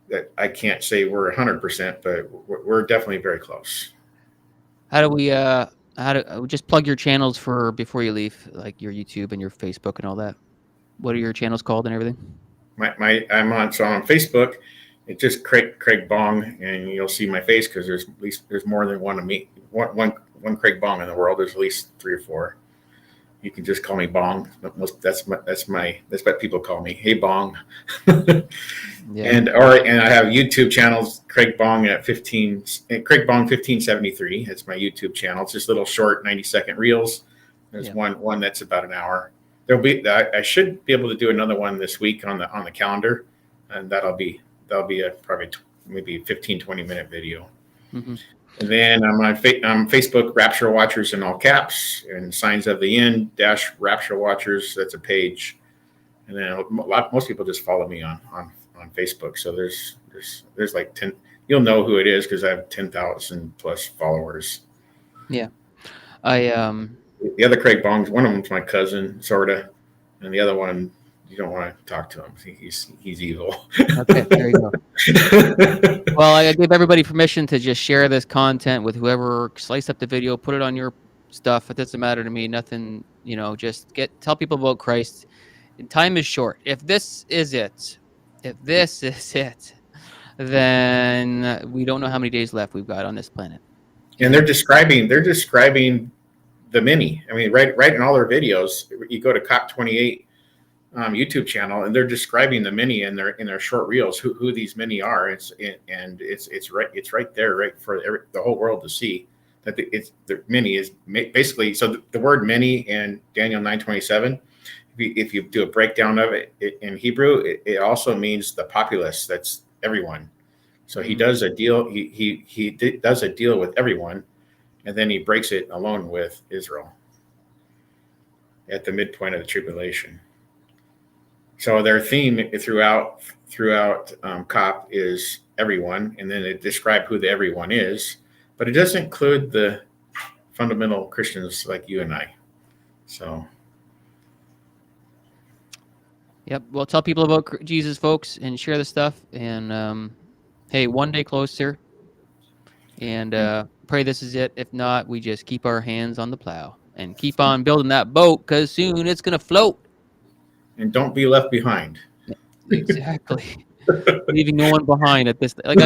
that I can't say we're 100%, but we're definitely very close. How do we just plug your channels for before you leave, like your YouTube and your Facebook and all that? What are your channels called and everything? I'm on Facebook. It's just Craig Bong, and you'll see my face because there's more than one of me. One Craig Bong in the world. There's at least 3 or 4. You can just call me Bong. That's what people call me. Hey Bong. Yeah. And I have YouTube channels. Craig Bong 1573. That's my YouTube channel. It's just little short 90-second reels. There's one that's about an hour. I should be able to do another one this week on the calendar, and that'll be a probably maybe 15-20 minute video. Mm-hmm. And then I'm on Facebook, Rapture Watchers in all caps, and Signs of the End - Rapture Watchers. That's a page. And then most people just follow me on Facebook. So there's like 10. You'll know who it is because I have 10,000 plus followers. Yeah, The other Craig Bongs, one of them's my cousin, sorta, and the other one, you don't want to talk to him. He's evil. Okay, there you go. Well, I give everybody permission to just share this content with whoever, slice up the video, put it on your stuff. It doesn't matter to me. Nothing, just tell people about Christ. And time is short. If this is it, then we don't know how many days left we've got on this planet. And they're describing the many. I mean, right in all their videos, you go to Cop28 YouTube channel, and they're describing the many in their short reels who these many are. It's right there, right for the whole world to see that the many is basically. So the word many in Daniel 9:27, if you do a breakdown of it in Hebrew, it also means the populace. That's everyone. So he does a deal. He does a deal with everyone, and then he breaks it alone with Israel at the midpoint of the tribulation. So their theme throughout COP is everyone, and then it describes who the everyone is, but it doesn't include the fundamental Christians like you and I. So. Yep. Well, tell people about Jesus, folks, and share the stuff. And hey, one day closer. And pray this is it. If not, we just keep our hands on the plow and keep on building that boat, because soon it's gonna float. And don't be left behind. Exactly. Leaving no one behind at this. Like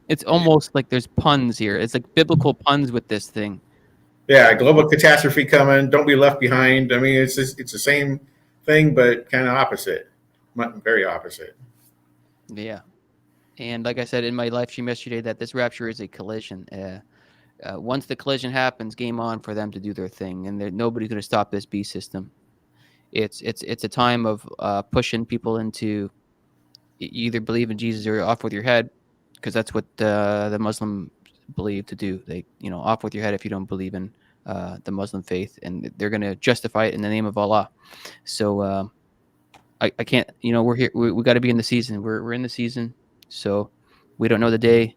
it's almost like there's puns here. It's like biblical puns with this thing. Yeah, global catastrophe coming. Don't be left behind. I mean, it's the same thing, but kind of opposite. Very opposite. Yeah. And like I said in my live stream yesterday, that this rapture is a collision. Once the collision happens, game on for them to do their thing, and nobody's going to stop this beast system. It's a time of pushing people into either believe in Jesus or off with your head, because that's what the Muslim believe to do. They off with your head if you don't believe in the Muslim faith, and they're going to justify it in the name of Allah. So I can't. We're here. We got to be in the season. We're in the season. So we don't know the day,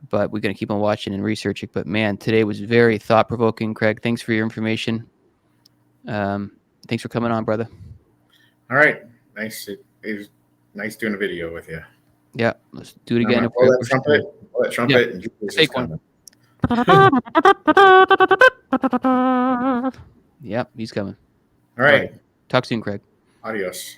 but we're going to keep on watching and researching. But man, today was very thought-provoking, Craig. Thanks for your information. Thanks for coming on, brother. All right. Nice. It was nice doing a video with you. Yeah. Let's do it again. Blow that trumpet. Yeah. Fake one. Yep. He's coming. All right. Talk soon, Craig. Adios.